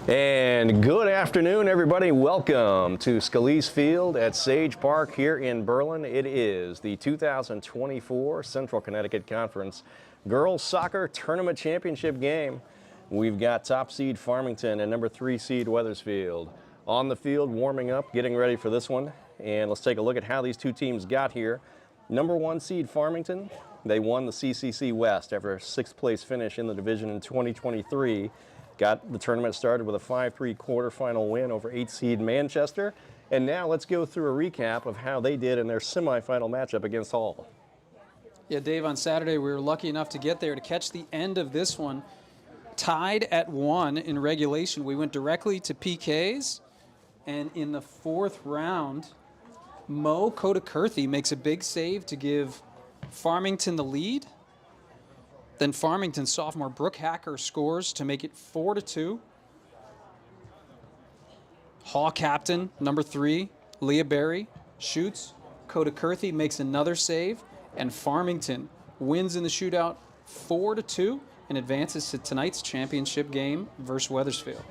And good afternoon, everybody. Welcome to Scalise Field at Sage Park here in Berlin. It is the 2024 Central Connecticut Conference Girls Soccer Tournament Championship game. We've got top seed Farmington and number 3 seed Wethersfield on the field warming up, getting ready for this one. And let's take a look at how these two teams got here. Number 1 seed Farmington, they won the CCC West after a 6th place finish in the division in 2023. Got the tournament started with a 5-3 quarterfinal win over 8 seed Manchester. And now let's go through a recap of how they did in their semifinal matchup against Hull. Yeah, Dave, on Saturday we were lucky enough to get there to catch the end of this one. Tied at 1 in regulation. We went directly to PKs, and in the 4th round, Mo Kodakirthi makes a big save to give Farmington the lead. Then Farmington sophomore Brooke Hacker scores to make it 4-2. Hall captain, number 3, Leah Berry, shoots. Kodakirthi makes another save, and Farmington wins in the shootout 4-2 and advances to tonight's championship game versus Wethersfield.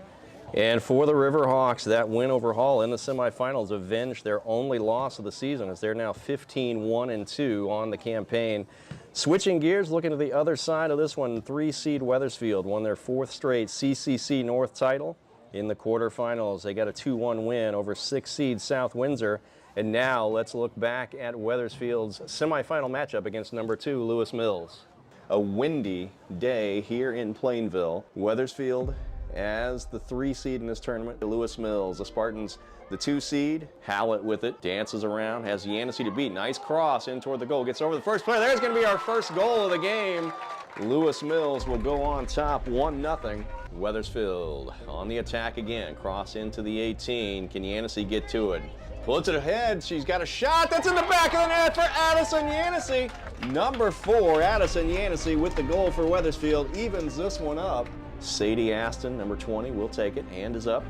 And for the Riverhawks, that win over Hull in the semifinals avenged their only loss of the season, as they're now 15-1-2 on the campaign. Switching gears, looking to the other side of this one, 3 seed Wethersfield won their 4th straight CCC North title in the quarterfinals. They got a 2-1 win over 6 seed South Windsor. And now let's look back at Wethersfield's semifinal matchup against number 2 Lewis Mills. A windy day here in Plainville. Wethersfield as the 3 seed in this tournament. Lewis Mills, the Spartans, the 2 seed. Hallett with it, dances around, has Yancey to beat. Nice cross in toward the goal, gets over the first player. There's going to be our first goal of the game. Lewis Mills will go on top 1-0. Wethersfield on the attack again. Cross into the 18. Can Yancey get to it? Puts it ahead. She's got a shot. That's in the back of the net for Addison Yancey. Number 4, Addison Yancey with the goal for Wethersfield. Evens this one up. Sadie Aston, number 20, will take it. Hand is up.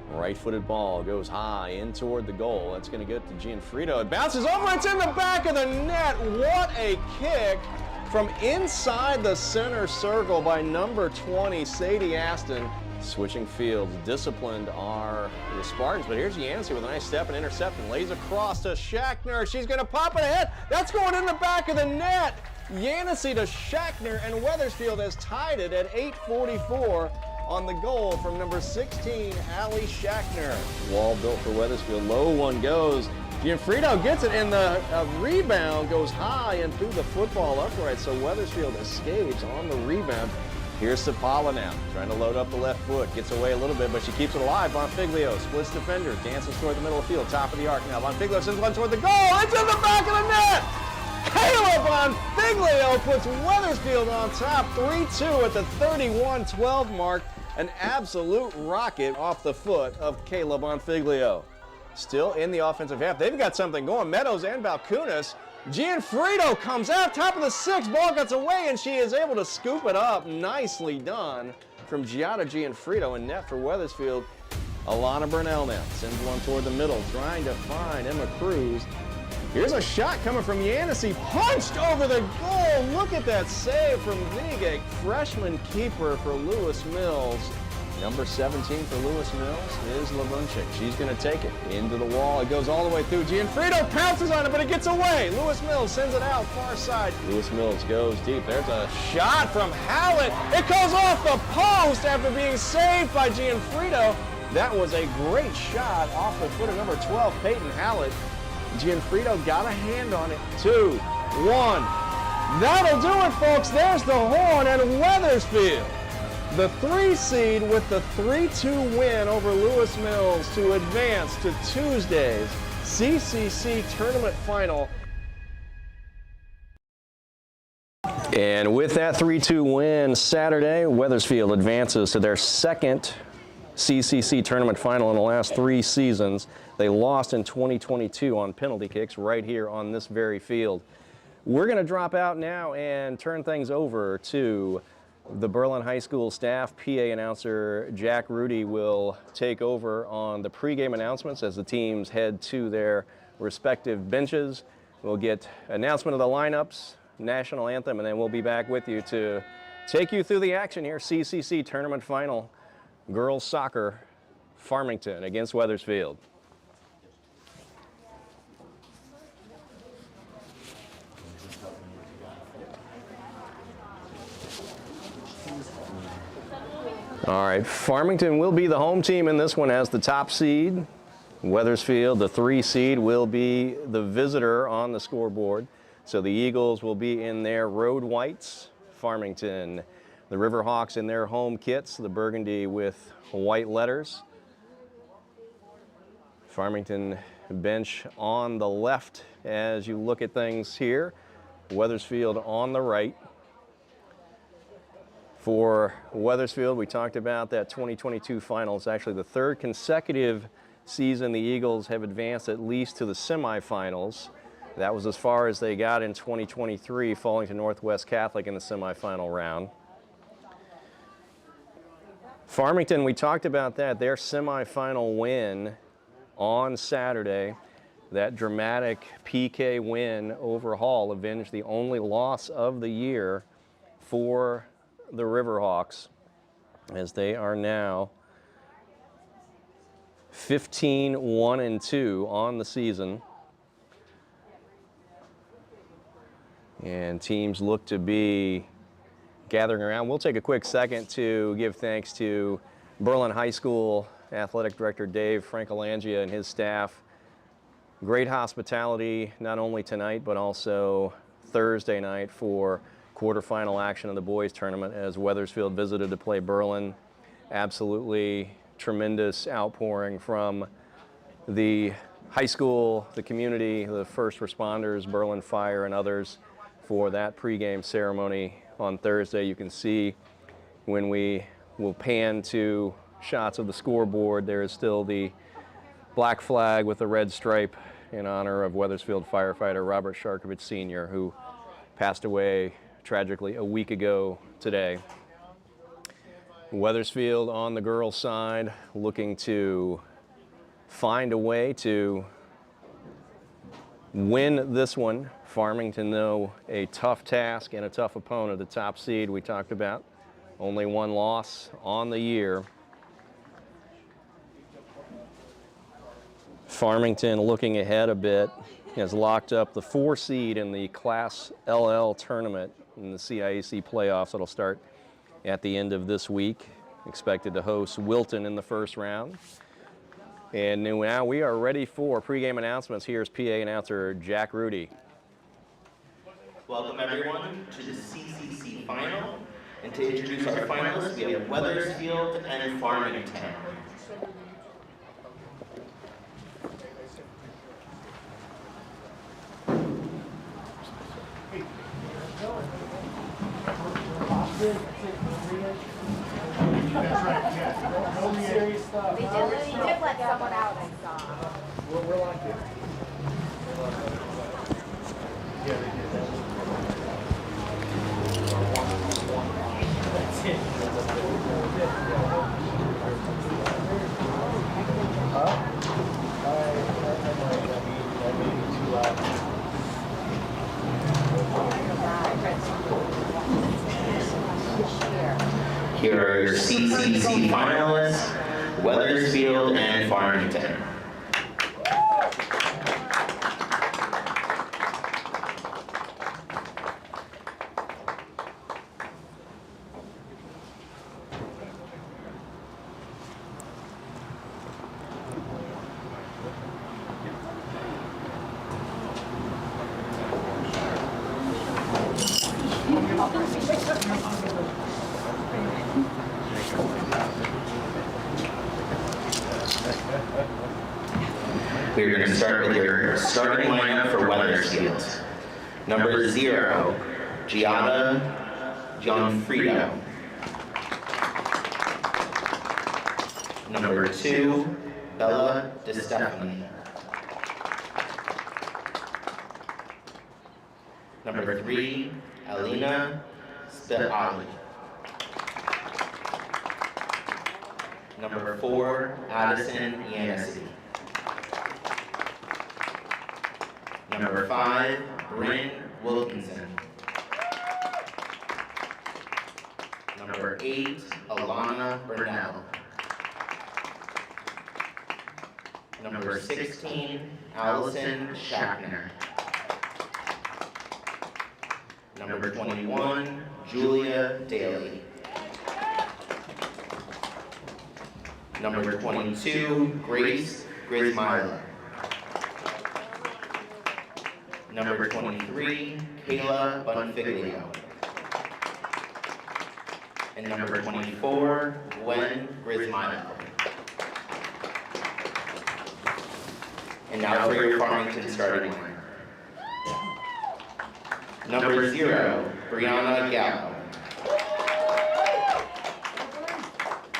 Right-footed ball goes high in toward the goal. That's going to get to Gianfrido. It bounces over. It's in the back of the net. What a kick from inside the center circle by number 20, Sadie Aston. Switching fields, disciplined are the Spartans, but here's Yancey with a nice step and intercept and lays across to Schachner. She's going to pop it ahead. That's going in the back of the net. Yancey to Schachner, and Wethersfield has tied it at 8:44 on the goal from number 16, Allie Schachner. Wall built for Wethersfield. Low one goes. Gianfrido gets it, and the rebound goes high and through the football upright, so Wethersfield escapes on the rebound. Here's Sapala now, trying to load up the left foot. Gets away a little bit, but she keeps it alive. Bonfiglio splits defender, dances toward the middle of the field, top of the arc now. Bonfiglio sends one toward the goal. It's in the back of the net! Kayla Bonfiglio puts Wethersfield on top 3-2 at the 31-12 mark. An absolute rocket off the foot of Kayla Bonfiglio. Still in the offensive half. They've got something going. Meadows and Balkunas. Gianfrido comes out, top of the 6, ball gets away, and she is able to scoop it up. Nicely done from Giada Gianfrido, and net for Wethersfield. Alana Burnell now sends one toward the middle, trying to find Emma Cruz. Here's a shot coming from Yancey, punched over the goal. Look at that save from Vigig, freshman keeper for Lewis Mills. Number 17 for Lewis Mills is Labunchik. She's going to take it into the wall. It goes all the way through. Gianfrido pounces on it, but it gets away. Lewis Mills sends it out far side. Lewis Mills goes deep. There's a shot from Hallett. It goes off the post after being saved by Gianfrido. That was a great shot off the foot of number 12, Peyton Hallett. Gianfrido got a hand on it. 2-1. That'll do it, folks. There's the horn, and Wethersfield, the 3 seed with the 3-2 win over Lewis Mills to advance to Tuesday's CCC tournament final. And with that 3-2 win Saturday, Wethersfield advances to their 2nd CCC tournament final in the last 3 seasons. They lost in 2022 on penalty kicks right here on this very field. We're going to drop out now and turn things over to the Berlin High School staff. PA announcer Jack Rudy will take over on the pregame announcements as the teams head to their respective benches. We'll get announcement of the lineups, national anthem, and then we'll be back with you to take you through the action here. CCC tournament final girls soccer, Farmington against Wethersfield. All right, Farmington will be the home team in this one as the top seed. Wethersfield, the 3 seed, will be the visitor on the scoreboard. So the Eagles will be in their road whites. Farmington, the Riverhawks in their home kits, the burgundy with white letters. Farmington bench on the left as you look at things here. Wethersfield on the right. For Wethersfield, we talked about that 2022 final. It's actually the 3rd consecutive season the Eagles have advanced at least to the semifinals. That was as far as they got in 2023, falling to Northwest Catholic in the semifinal round. Farmington, we talked about that, their semifinal win on Saturday. That dramatic PK win over Hall avenged the only loss of the year for the Riverhawks, as they are now 15-1-2 on the season. And teams look to be gathering around. We'll take a quick second to give thanks to Berlin High School Athletic Director Dave Francolangia and his staff. Great hospitality, not only tonight, but also Thursday night for quarterfinal action of the boys tournament as Wethersfield visited to play Berlin. Absolutely tremendous outpouring from the high school, the community, the first responders, Berlin Fire and others for that pregame ceremony on Thursday. You can see when we will pan to shots of the scoreboard, there is still the black flag with the red stripe in honor of Wethersfield firefighter Robert Sharkovich Sr., who passed away tragically a week ago today. Wethersfield on the girls' side looking to find a way to win this one. Farmington, though, a tough task and a tough opponent, the top seed we talked about. Only 1 loss on the year. Farmington, looking ahead a bit, has locked up the 4 seed in the Class LL tournament in the CIAC playoffs that'll start at the end of this week. Expected to host Wilton in the first round. And now we are ready for pregame announcements. Here's PA announcer Jack Rudy. Welcome everyone to the CCC final. And to introduce our finalists, we have Wethersfield and Farmington. That's right, yeah. No serious stuff. They did let someone out, I saw. We're like it. Yeah, they did. That's it. Huh? That may be too loud. Here are your CCC finalists, Wethersfield and Farmington. We're going to start with your starting lineup for Wethersfield. Number 0, Giada Gianfrido. Number 2, Bella DeStefani. Number 3, Alina Spehali. Number 4, Addison Yancey. Number 5, Bryn Wilkinson. Number 8, Alana Burnell. Number 16, Allison Schackner. Number 21, Julia Daly. Number 22, Grace Grismila. Number 23, Kayla Bonfiglio. And number 24, Gwen Grismila. And now for your Farmington starting line. Number 0, Brianna Gallo.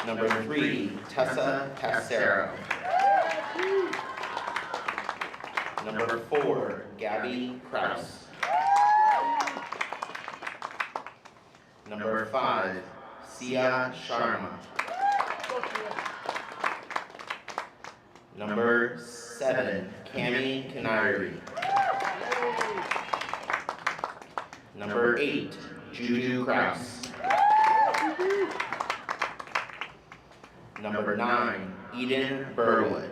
Number 3, Tessa Passero. Number 4, Gabby Kraus. Number 5, Sia Sharma. Number 7, Cami Kanari. Number 8, Juju Kraus. Number 9, Eden Burwood.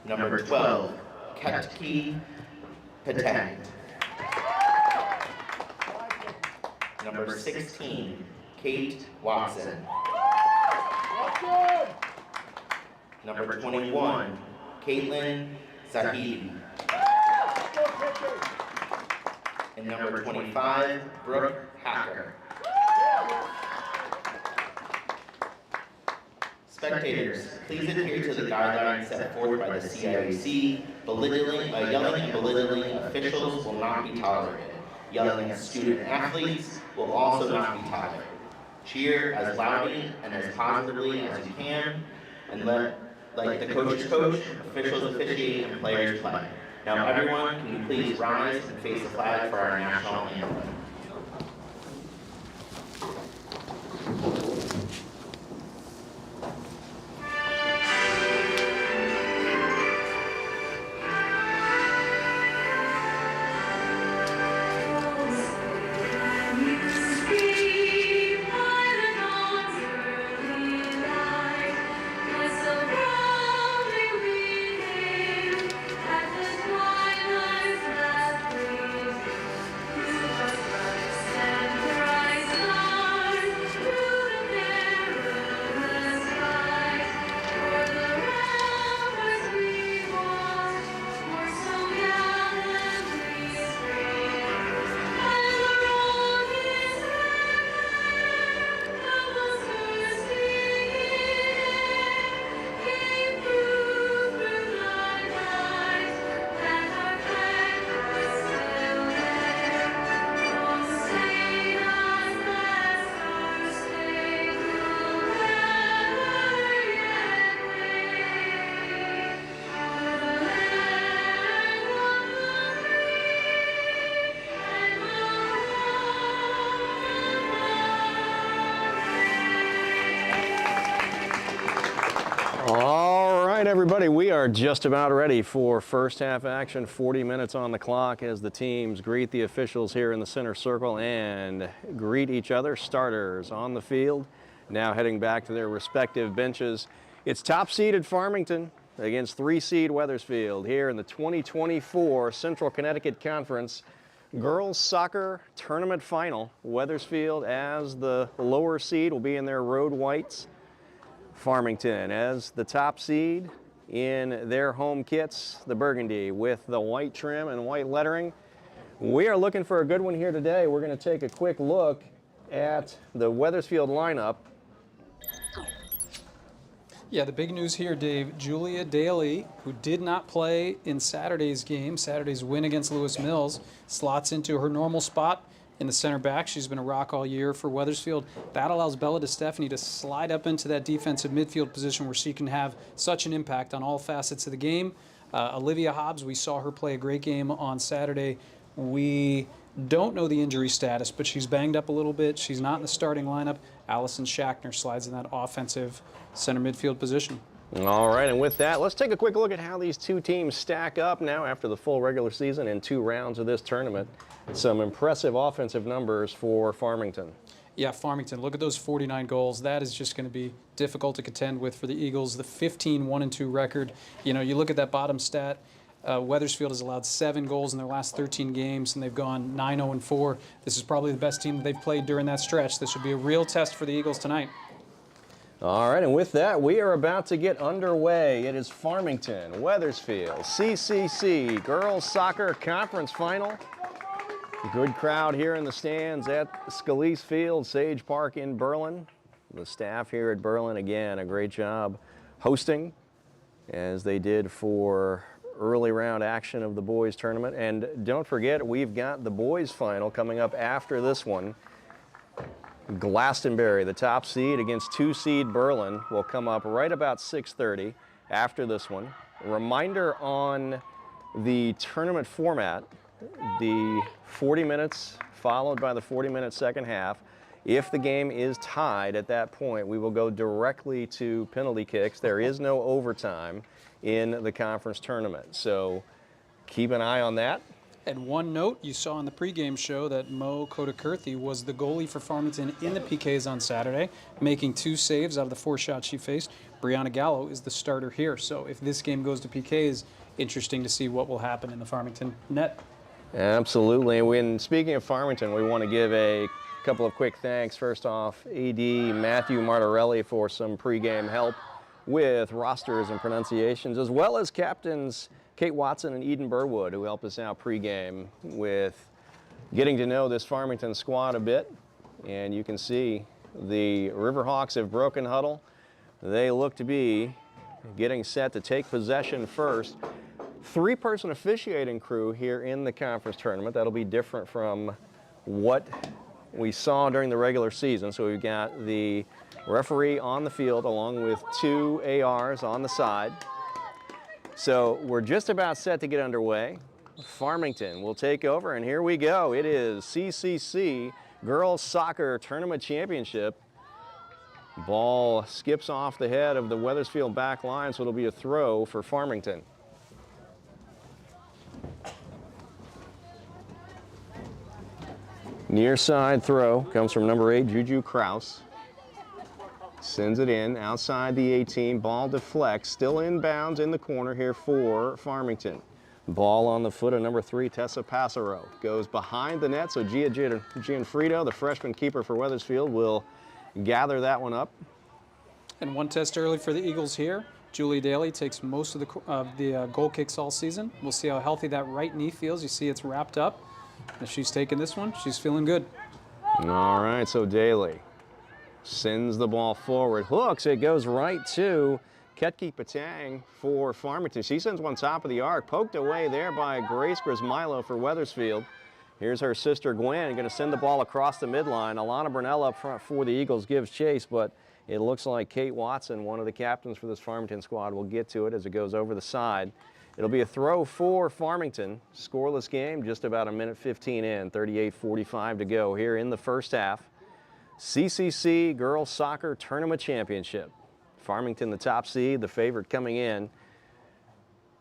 Number 12, Ketki Patang. Number 16, Kate Watson. Number 21, Caitlin Zahibi. And number 25, Brooke Hacker. Spectators, please adhere to the guidelines set forth by the CIAC. Yelling and belittling officials will not be tolerated. Yelling at student athletes will also not be tolerated. Cheer as loudly and as positively as you can, and let the coaches coach, officials officiate, and players play. Now everyone, can you please rise and face the flag for our national anthem. Everybody, we are just about ready for first half action. 40 minutes on the clock as the teams greet the officials here in the center circle and greet each other. Starters on the field, now heading back to their respective benches. It's top seeded Farmington against 3-seed Wethersfield here in the 2024 Central Connecticut Conference Girls Soccer Tournament Final. Wethersfield as the lower seed will be in their road whites. Farmington as the top seed in their home kits, the burgundy with the white trim and white lettering. We are looking for a good one here today. We're going to take a quick look at the Wethersfield lineup. Yeah, the big news here, Dave, Julia Daly, who did not play in Saturday's game, Saturday's win against Lewis Mills, slots into her normal spot in the center back. She's been a rock all year for Wethersfield. That allows Bella DeStefani to slide up into that defensive midfield position where she can have such an impact on all facets of the game. Olivia Hobbs, we saw her play a great game on Saturday. We don't know the injury status, but she's banged up a little bit. She's not in the starting lineup. Allison Schackner slides in that offensive center midfield position. All right, and with that, let's take a quick look at how these two teams stack up now after the full regular season and 2 rounds of this tournament. Some impressive offensive numbers for Farmington. Yeah, Farmington, look at those 49 goals. That is just going to be difficult to contend with for the Eagles. The 15-1-2 record. You know, you look at that bottom stat, Wethersfield has allowed 7 goals in their last 13 games, and they've gone 9-0-4. This is probably the best team that they've played during that stretch. This would be a real test for the Eagles tonight. All right, and with that, we are about to get underway. It is Farmington, Wethersfield, CCC Girls Soccer Conference Final. Good crowd here in the stands at Scalise Field, Sage Park in Berlin. The staff here at Berlin, again, a great job hosting, as they did for early round action of the boys tournament. And don't forget, we've got the boys final coming up after this one. Glastonbury, the top seed, against 2-seed Berlin, will come up right about 6:30 after this one. A reminder on the tournament format, the 40 minutes followed by the 40-minute second half. If the game is tied at that point, we will go directly to penalty kicks. There is no overtime in the conference tournament, so keep an eye on that. And one note, you saw in the pregame show that Mo Kodakirthi was the goalie for Farmington in the PKs on Saturday, making 2 saves out of the 4 shots she faced. Brianna Gallo is the starter here. So if this game goes to PKs, interesting to see what will happen in the Farmington net. Absolutely. And when speaking of Farmington, we want to give a couple of quick thanks. First off, AD Matthew Martorelli for some pregame help with rosters and pronunciations, as well as captains Kate Watson and Eden Burwood, who helped us out pregame with getting to know this Farmington squad a bit. And you can see the Riverhawks have broken huddle. They look to be getting set to take possession first. 3-person officiating crew here in the conference tournament. That'll be different from what we saw during the regular season. So we've got the referee on the field along with 2 ARs on the side. So we're just about set to get underway. Farmington will take over, and here we go. It is CCC Girls Soccer Tournament Championship. Ball skips off the head of the Wethersfield back line, so it'll be a throw for Farmington. Near side throw comes from number 8, Juju Kraus. Sends it in outside the 18. Ball deflects, still inbounds in the corner here for Farmington. Ball on the foot of number 3, Tessa Passero. Goes behind the net, so Gia Gianfrido, the freshman keeper for Wethersfield, will gather that one up. And one test early for the Eagles here. Julie Daly takes most of the goal kicks all season. We'll see how healthy that right knee feels. You see it's wrapped up. As she's taking this one, she's feeling good. All right, so Daly sends the ball forward, hooks, it goes right to Ketki Patang for Farmington. She sends one top of the arc, poked away there by Grace Grismilo for Wethersfield. Here's her sister Gwen, going to send the ball across the midline. Alana Burnell up front for the Eagles gives chase, but it looks like Kate Watson, one of the captains for this Farmington squad, will get to it as it goes over the side. It'll be a throw for Farmington. Scoreless game, just about a minute 15 in, 38:45 to go here in the first half. CCC Girls Soccer Tournament Championship. Farmington the top seed, the favorite coming in.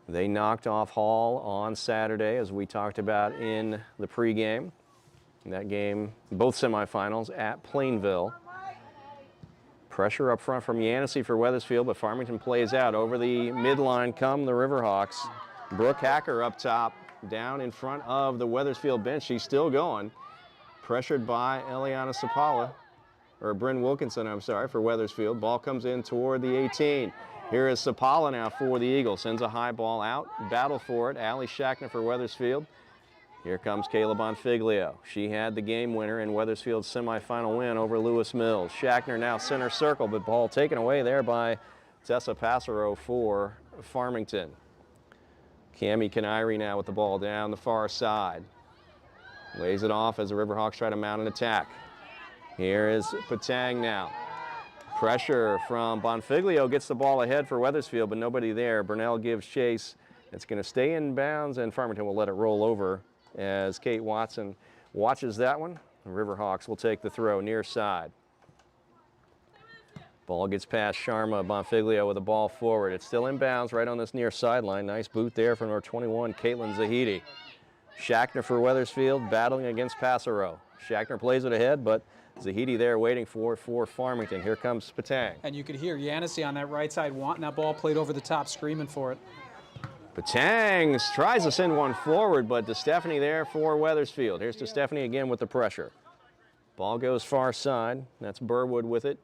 They knocked off Hall on Saturday, as we talked about in the pregame. That game, both semifinals at Plainville. Pressure up front from Yancey for Wethersfield, but Farmington plays out. Over the midline come the Riverhawks. Brooke Hacker up top, down in front of the Wethersfield bench. She's still going. Pressured by Eliana Sapala, or Bryn Wilkinson, I'm sorry, for Wethersfield. Ball comes in toward the 18. Here is Sapala now for the Eagles. Sends a high ball out. Battle for it. Allie Shackner for Wethersfield. Here comes Kayla Bonfiglio. She had the game winner in Wethersfield's semifinal win over Lewis Mills. Shackner now center circle, but ball taken away there by Tessa Passero for Farmington. Cami Canary now with the ball down the far side. Lays it off as the Riverhawks try to mount an attack. Here is Patang now. Pressure from Bonfiglio, gets the ball ahead for Wethersfield, but nobody there. Burnell gives chase. It's going to stay in bounds, and Farmington will let it roll over as Kate Watson watches that one. The Riverhawks will take the throw near side. Ball gets past Sharma. Bonfiglio with the ball forward. It's still in bounds right on this near sideline. Nice boot there from number 21, Caitlin Zahidi. Shackner for Wethersfield battling against Passero. Shackner plays it ahead, but Zahidi there waiting for Farmington. Here comes Patang. And you could hear Yanissi on that right side wanting that ball played over the top, screaming for it. Patang tries to send one forward, but DeStefani there for Wethersfield. Here's DeStefani again with the pressure. Ball goes far side. That's Burwood with it.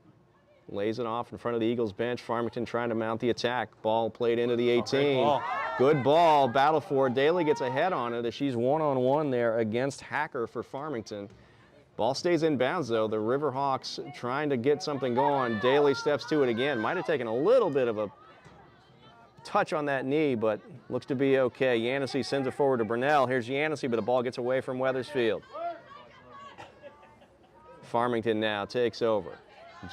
Lays it off in front of the Eagles bench. Farmington trying to mount the attack. Ball played into the 18. Ball. Good ball. Battle for it. Daly gets a head on it as she's one-on-one there against Hacker for Farmington. Ball stays in bounds, though. The Riverhawks trying to get something going. Daly steps to it again. Might have taken a little bit of a touch on that knee, but looks to be okay. Yanissi sends it forward to Brunell. Here's Yanissi, but the ball gets away from Wethersfield. Farmington now takes over.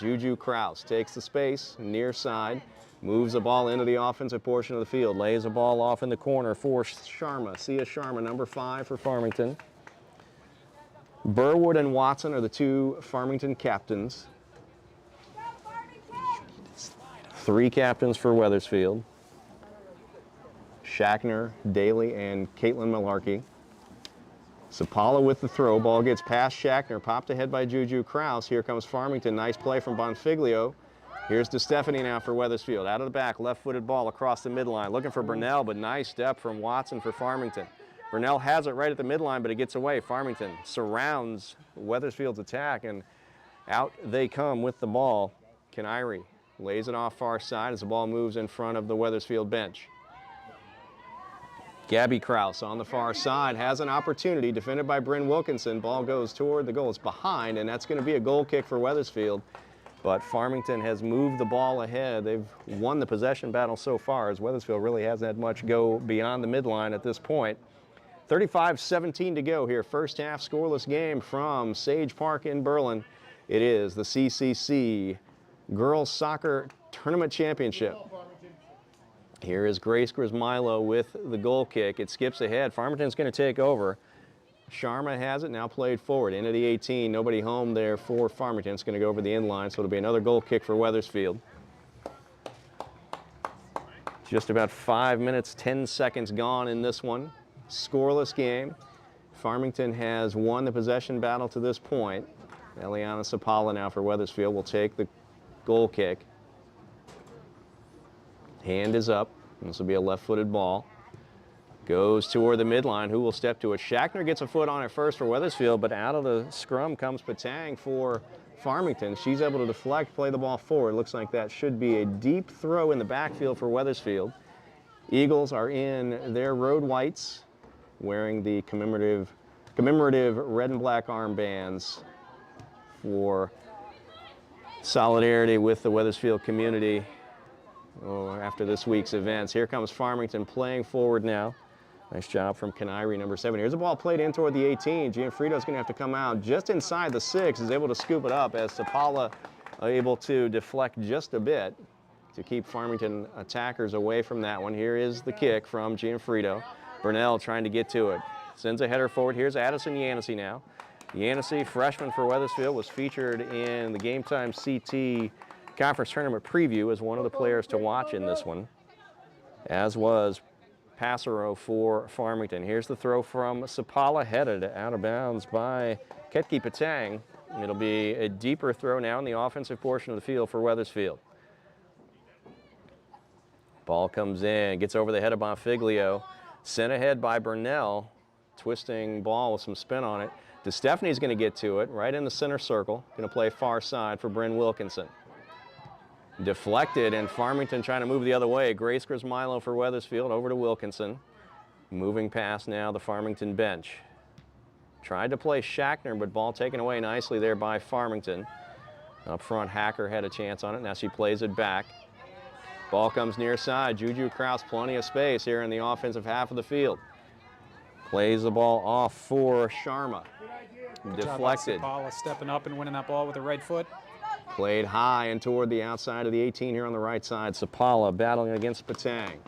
Juju Kraus takes the space, near side, moves the ball into the offensive portion of the field, lays the ball off in the corner for Sharma. Sia Sharma, number 5 for Farmington. Burwood and Watson are the 2 Farmington captains. 3 captains for Wethersfield. Shackner, Daly, and Caitlin Malarkey. Sapala with the throw. Ball gets past Shackner, popped ahead by Juju Kraus. Here comes Farmington. Nice play from Bonfiglio. Here's DeStefani now for Wethersfield. Out of the back, left-footed ball across the midline. Looking for Brunell, but nice step from Watson for Farmington. Brunell has it right at the midline, but it gets away. Farmington surrounds Wethersfield's attack, and out they come with the ball. Kanairi lays it off far side as the ball moves in front of the Wethersfield bench. Gabby Kraus on the far side has an opportunity, defended by Bryn Wilkinson. Ball goes toward the goal. It's behind, and that's going to be a goal kick for Wethersfield. But Farmington has moved the ball ahead. They've won the possession battle so far, as Wethersfield really hasn't had much go beyond the midline at this point. 35-17 to go here. First half scoreless game from Sage Park in Berlin. It is the CCC Girls Soccer Tournament Championship. Here is Grace Grismilo with the goal kick. It skips ahead. Farmington's going to take over. Sharma has it, now played forward into the 18. Nobody home there for Farmington. It's going to go over the inline, so it'll be another goal kick for Wethersfield. Just about 5 minutes, 10 seconds gone in this one. Scoreless game. Farmington has won the possession battle to this point. Eliana Sapala now for Wethersfield will take the goal kick. Hand is up. This will be a left-footed ball. Goes toward the midline. Who will step to it? Shackner gets a foot on it first for Wethersfield, but out of the scrum comes Patang for Farmington. She's able to deflect, play the ball forward. Looks like that should be a deep throw in the backfield for Wethersfield. Eagles are in their road whites, wearing the commemorative red and black armbands for solidarity with the Wethersfield community after this week's events. Here comes Farmington playing forward now. Nice job from Kanairi, number 7. Here's a ball played in toward the 18. Gianfrido's going to have to come out just inside the 6, is able to scoop it up as Sapala able to deflect just a bit to keep Farmington attackers away from that one. Here is the kick from Gianfrido. Brunell trying to get to it. Sends a header forward. Here's Addison Yanissi now. Yanissi, freshman for Wethersfield, was featured in the Game Time CT Conference Tournament preview as one of the players to watch in this one, as was Passero for Farmington. Here's the throw from Sapala, headed out of bounds by Ketki Patang. It'll be a deeper throw now in the offensive portion of the field for Wethersfield. Ball comes in, gets over the head of Bonfiglio, sent ahead by Brunell, twisting ball with some spin on it. DeStefani's going to get to it, right in the center circle. Going to play far side for Bryn Wilkinson. Deflected, and Farmington trying to move the other way. Grace Grismilo for Wethersfield, over to Wilkinson. Moving past now the Farmington bench. Tried to play Shackner, but ball taken away nicely there by Farmington. Up front, Hacker had a chance on it. Now she plays it back. Ball comes near side. Juju Kraus, plenty of space here in the offensive half of the field. Plays the ball off for Sharma. Deflected. Sapala stepping up and winning that ball with the right foot. Played high and toward the outside of the 18 here on the right side. Sapala battling against Patang.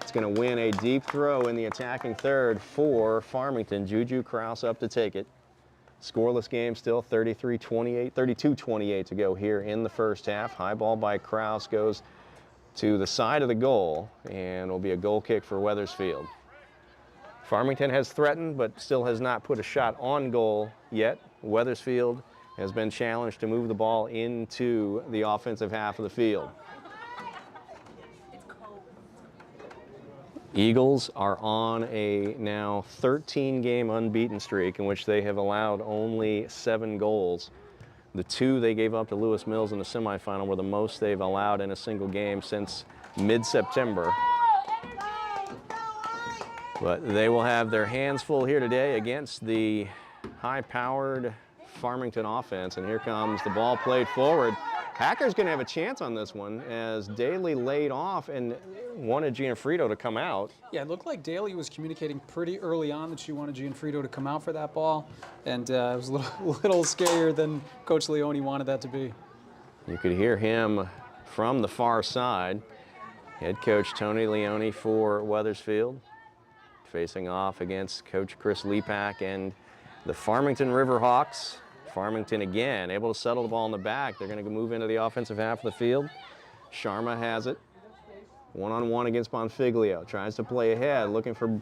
It's going to win a deep throw in the attacking third for Farmington. Juju Kraus up to take it. Scoreless game still, 32-28 to go here in the first half. High ball by Kraus goes to the side of the goal, and will be a goal kick for Wethersfield. Farmington has threatened, but still has not put a shot on goal yet. Wethersfield has been challenged to move the ball into the offensive half of the field. Eagles are on a now 13-game unbeaten streak in which they have allowed only 7 goals. The 2 they gave up to Lewis Mills in the semifinal were the most they've allowed in a single game since mid-September. But they will have their hands full here today against the high-powered Farmington offense. And here comes the ball played forward. Hacker's going to have a chance on this one as Daly laid off and wanted Gianfrido to come out. Yeah, it looked like Daly was communicating pretty early on that she wanted Gianfrido to come out for that ball, and it was a little scarier than Coach Leone wanted that to be. You could hear him from the far side. Head coach Tony Leone for Wethersfield, facing off against Coach Chris Lepak and the Farmington Riverhawks. Farmington again able to settle the ball in the back. They're going to move into the offensive half of the field. Sharma has it. One-on-one against Bonfiglio. Tries to play ahead, looking for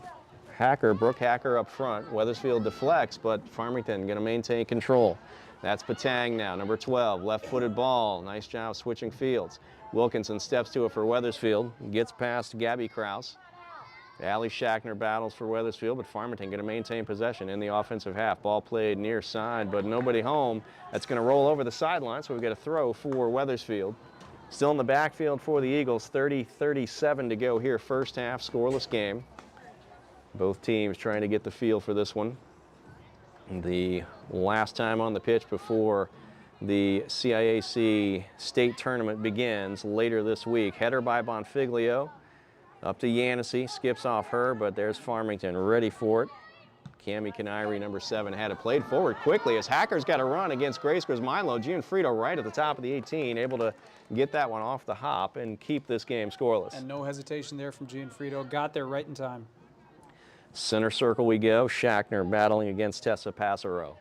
Hacker, Brooke Hacker up front. Wethersfield deflects, but Farmington going to maintain control. That's Patang now, number 12, left-footed ball. Nice job switching fields. Wilkinson steps to it for Wethersfield. Gets past Gabby Krause. Allie Shackner battles for Wethersfield, but Farmington going to maintain possession in the offensive half. Ball played near side, but nobody home. That's going to roll over the sideline, so we've got a throw for Wethersfield. Still in the backfield for the Eagles, 30-37 to go here, first half, scoreless game. Both teams trying to get the feel for this one. The last time on the pitch before the CIAC state tournament begins later this week. Header by Bonfiglio. Up to Yancey, skips off her, but there's Farmington ready for it. Cami Canary, number 7, had it played forward quickly as Hacker's got a run against Grace Grismilo. Gianfrido right at the top of the 18, able to get that one off the hop and keep this game scoreless. And no hesitation there from Gianfrido. Got there right in time. Center circle we go. Shackner battling against Tessa Passero.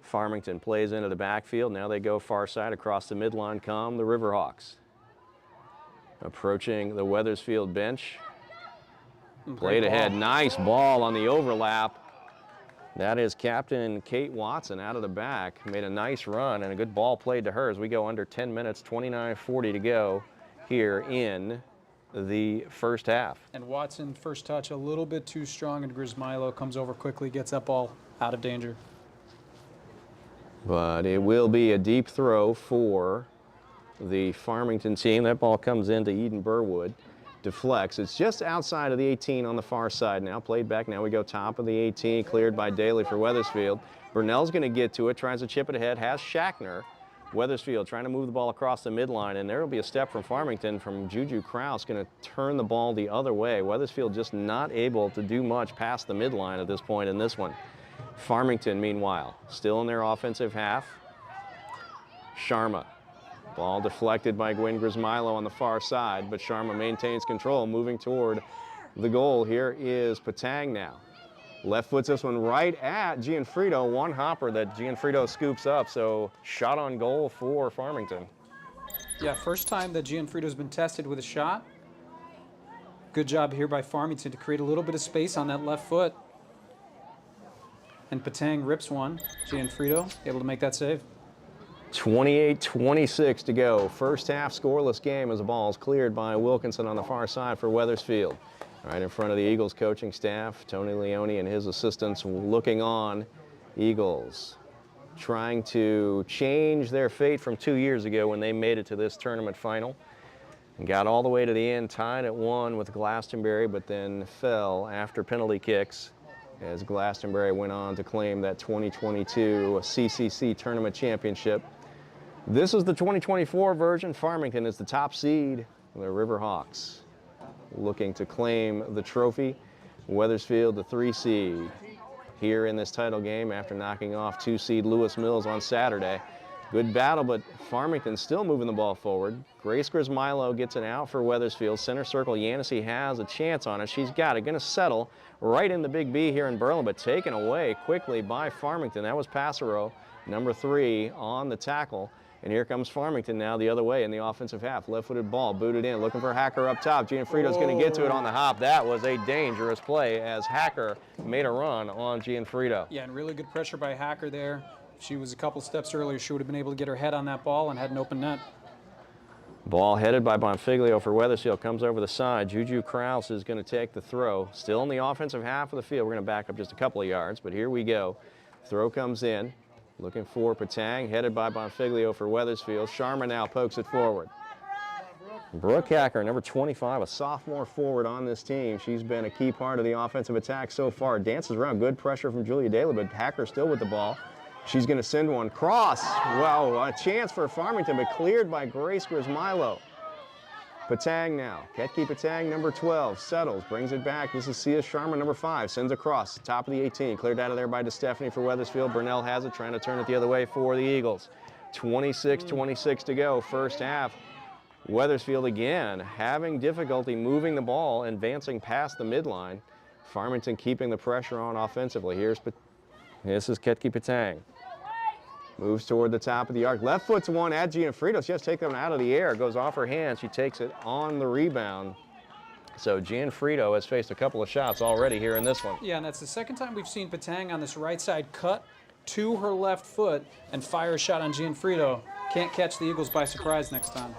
Farmington plays into the backfield. Now they go far side across the midline come the Riverhawks. Approaching the Wethersfield bench. Played ahead, nice ball on the overlap. That is Captain Kate Watson out of the back. Made a nice run and a good ball played to her as we go under 10 minutes, 29:40 to go here in the first half. And Watson, first touch, a little bit too strong, and Grismilo comes over quickly, gets that ball out of danger. But it will be a deep throw for the Farmington team. That ball comes into Eden Burwood. Deflects. It's just outside of the 18 on the far side now. Played back. Now we go top of the 18. Cleared by Daly for Wethersfield. Burnell's going to get to it. Tries to chip it ahead. Has Shackner. Wethersfield trying to move the ball across the midline. And there will be a step from Farmington from Juju Krause. Going to turn the ball the other way. Wethersfield just not able to do much past the midline at this point in this one. Farmington, meanwhile, still in their offensive half. Sharma. Ball deflected by Gwen Grismilo on the far side, but Sharma maintains control, moving toward the goal. Here is Patang now. Left foots this one right at Gianfrido. One hopper that Gianfrido scoops up, so shot on goal for Farmington. Yeah, first time that Gianfrido's been tested with a shot. Good job here by Farmington to create a little bit of space on that left foot. And Patang rips one. Gianfrido able to make that save. 28-26 to go. First half scoreless game as the ball is cleared by Wilkinson on the far side for Wethersfield. Right in front of the Eagles coaching staff, Tony Leone and his assistants looking on. Eagles trying to change their fate from 2 years ago when they made it to this tournament final. And got all the way to the end, tied at 1 with Glastonbury, but then fell after penalty kicks as Glastonbury went on to claim that 2022 CCC tournament championship. This is the 2024 version. Farmington is the top seed. The Riverhawks looking to claim the trophy. Wethersfield, the 3 seed, here in this title game after knocking off 2 seed Lewis Mills on Saturday. Good battle, but Farmington still moving the ball forward. Grace Grismilo gets it out for Wethersfield. Center circle, Yancey has a chance on it. She's got it. Going to settle right in the big B here in Berlin, but taken away quickly by Farmington. That was Passero, number 3, on the tackle. And here comes Farmington now the other way in the offensive half. Left-footed ball, booted in, looking for Hacker up top. Gianfrido's going to get to it on the hop. That was a dangerous play as Hacker made a run on Gianfrido. Yeah, and really good pressure by Hacker there. she was a couple steps earlier, she would have been able to get her head on that ball and had an open net. Ball headed by Bonfiglio for Wethersfield, comes over the side. Juju Kraus is going to take the throw. Still in the offensive half of the field. We're going to back up just a couple of yards, but here we go. Throw comes in. Looking for Patang, headed by Bonfiglio for Wethersfield. Sharma now pokes it forward. Brooke Hacker, number 25, a sophomore forward on this team. She's been a key part of the offensive attack so far. Dances around, good pressure from Julia Daly, but Hacker still with the ball. She's going to send one cross. Well, a chance for Farmington, but cleared by Grace Grismilo. Patang now. Ketki Patang, number 12, settles, brings it back. This is Sia Sharma, number 5, sends across, top of the 18. Cleared out of there by DeStefani for Wethersfield. Burnell has it, trying to turn it the other way for the Eagles. 26-26 to go, first half. Wethersfield again having difficulty moving the ball, advancing past the midline. Farmington keeping the pressure on offensively. This is Ketki Patang. Moves toward the top of the arc. Left foot's one at Gianfrido. She has to take them out of the air. Goes off her hand. She takes it on the rebound. So Gianfrido has faced a couple of shots already here in this one. Yeah, and that's the second time we've seen Patang on this right side cut to her left foot and fire a shot on Gianfrido. Can't catch the Eagles by surprise next time.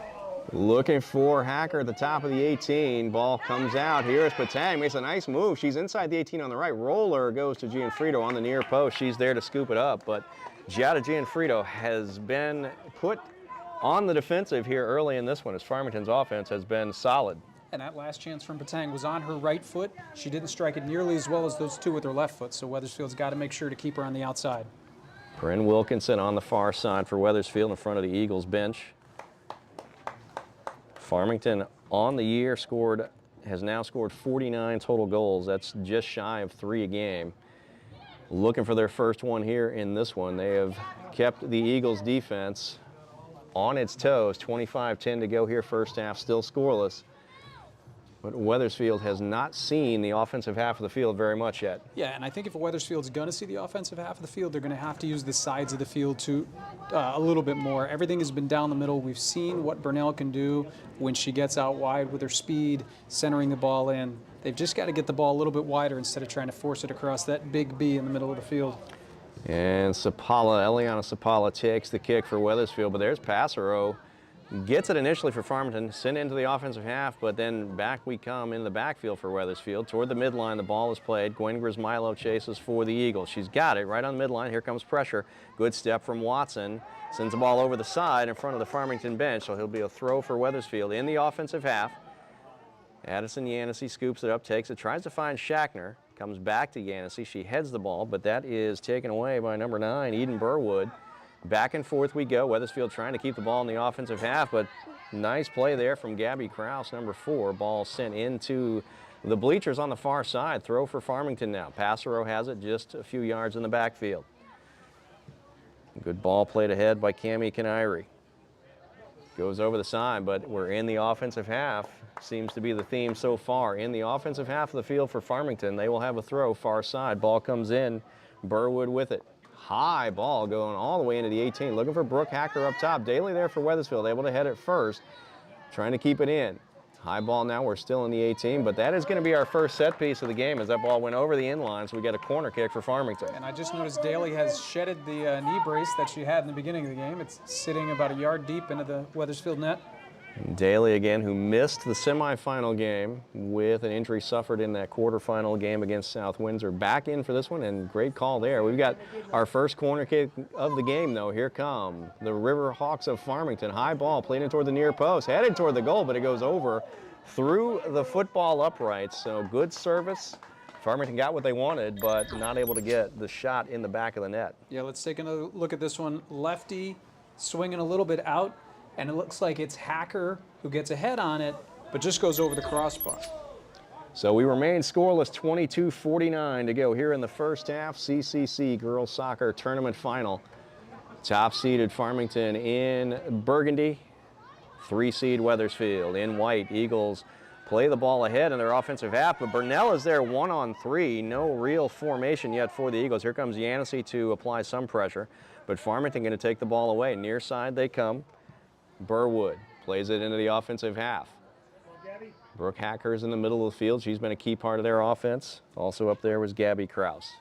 Looking for Hacker at the top of the 18. Ball comes out. Here is Patang. Makes a nice move. She's inside the 18 on the right. Roller goes to Gianfrido on the near post. She's there to scoop it up, but Giada Gianfrido has been put on the defensive here early in this one as Farmington's offense has been solid. And that last chance from Patang was on her right foot. She didn't strike it nearly as well as those two with her left foot, so Wethersfield's got to make sure to keep her on the outside. Bryn Wilkinson on the far side for Wethersfield in front of the Eagles bench. Farmington on the year has now scored 49 total goals. That's just shy of 3 a game. Looking for their first one here in this one. They have kept the Eagles defense on its toes. 25-10 to go here first half, still scoreless. But Wethersfield has not seen the offensive half of the field very much yet. Yeah, and I think if Wethersfield's going to see the offensive half of the field, they're going to have to use the sides of the field to a little bit more. Everything has been down the middle. We've seen what Burnell can do when she gets out wide with her speed, centering the ball in. They've just got to get the ball a little bit wider instead of trying to force it across that big B in the middle of the field. And Eliana Sapala takes the kick for Wethersfield, but there's Passero. Gets it initially for Farmington, sent into the offensive half, but then back we come in the backfield for Wethersfield. Toward the midline, the ball is played. Gwen Grismilo chases for the Eagles. She's got it right on the midline. Here comes pressure. Good step from Watson. Sends the ball over the side in front of the Farmington bench, so he'll be a throw for Wethersfield in the offensive half. Addison Yancey scoops it up, takes it, tries to find Shackner. Comes back to Yancey. She heads the ball, but that is taken away by number 9, Eden Burwood. Back and forth we go. Wethersfield trying to keep the ball in the offensive half, but nice play there from Gabby Kraus, number 4. Ball sent into the bleachers on the far side. Throw for Farmington now. Passero has it just a few yards in the backfield. Good ball played ahead by Cammie Canary. Goes over the side, but we're in the offensive half. Seems to be the theme so far. In the offensive half of the field for Farmington, they will have a throw far side. Ball comes in. Burwood with it. High ball going all the way into the 18. Looking for Brooke Hacker up top. Daly there for Wethersfield, able to head it first. Trying to keep it in. High ball now, we're still in the 18, but that is going to be our first set piece of the game as that ball went over the inline, so we get a corner kick for Farmington. And I just noticed Daly has shedded the knee brace that she had in the beginning of the game. It's sitting about a yard deep into the Wethersfield net. Daly again, who missed the semifinal game with an injury suffered in that quarterfinal game against South Windsor. Back in for this one, and great call there. We've got our first corner kick of the game, though. Here come the Riverhawks of Farmington. High ball played in toward the near post, headed toward the goal, but it goes over through the football uprights. So good service. Farmington got what they wanted, but not able to get the shot in the back of the net. Yeah, let's take another look at this one. Lefty swinging a little bit out. And it looks like it's Hacker who gets a head on it, but just goes over the crossbar. So we remain scoreless, 22-49 to go here in the first half. CCC Girls Soccer Tournament Final. Top-seeded Farmington in burgundy. 3-seed Wethersfield in white. Eagles play the ball ahead in their offensive half, but Burnell is there 1-on-3. No real formation yet for the Eagles. Here comes Yancey to apply some pressure, but Farmington going to take the ball away. Near side they come. Burwood plays it into the offensive half. Brooke Hacker's in the middle of the field. She's been a key part of their offense. Also up there was Gabby Kraus.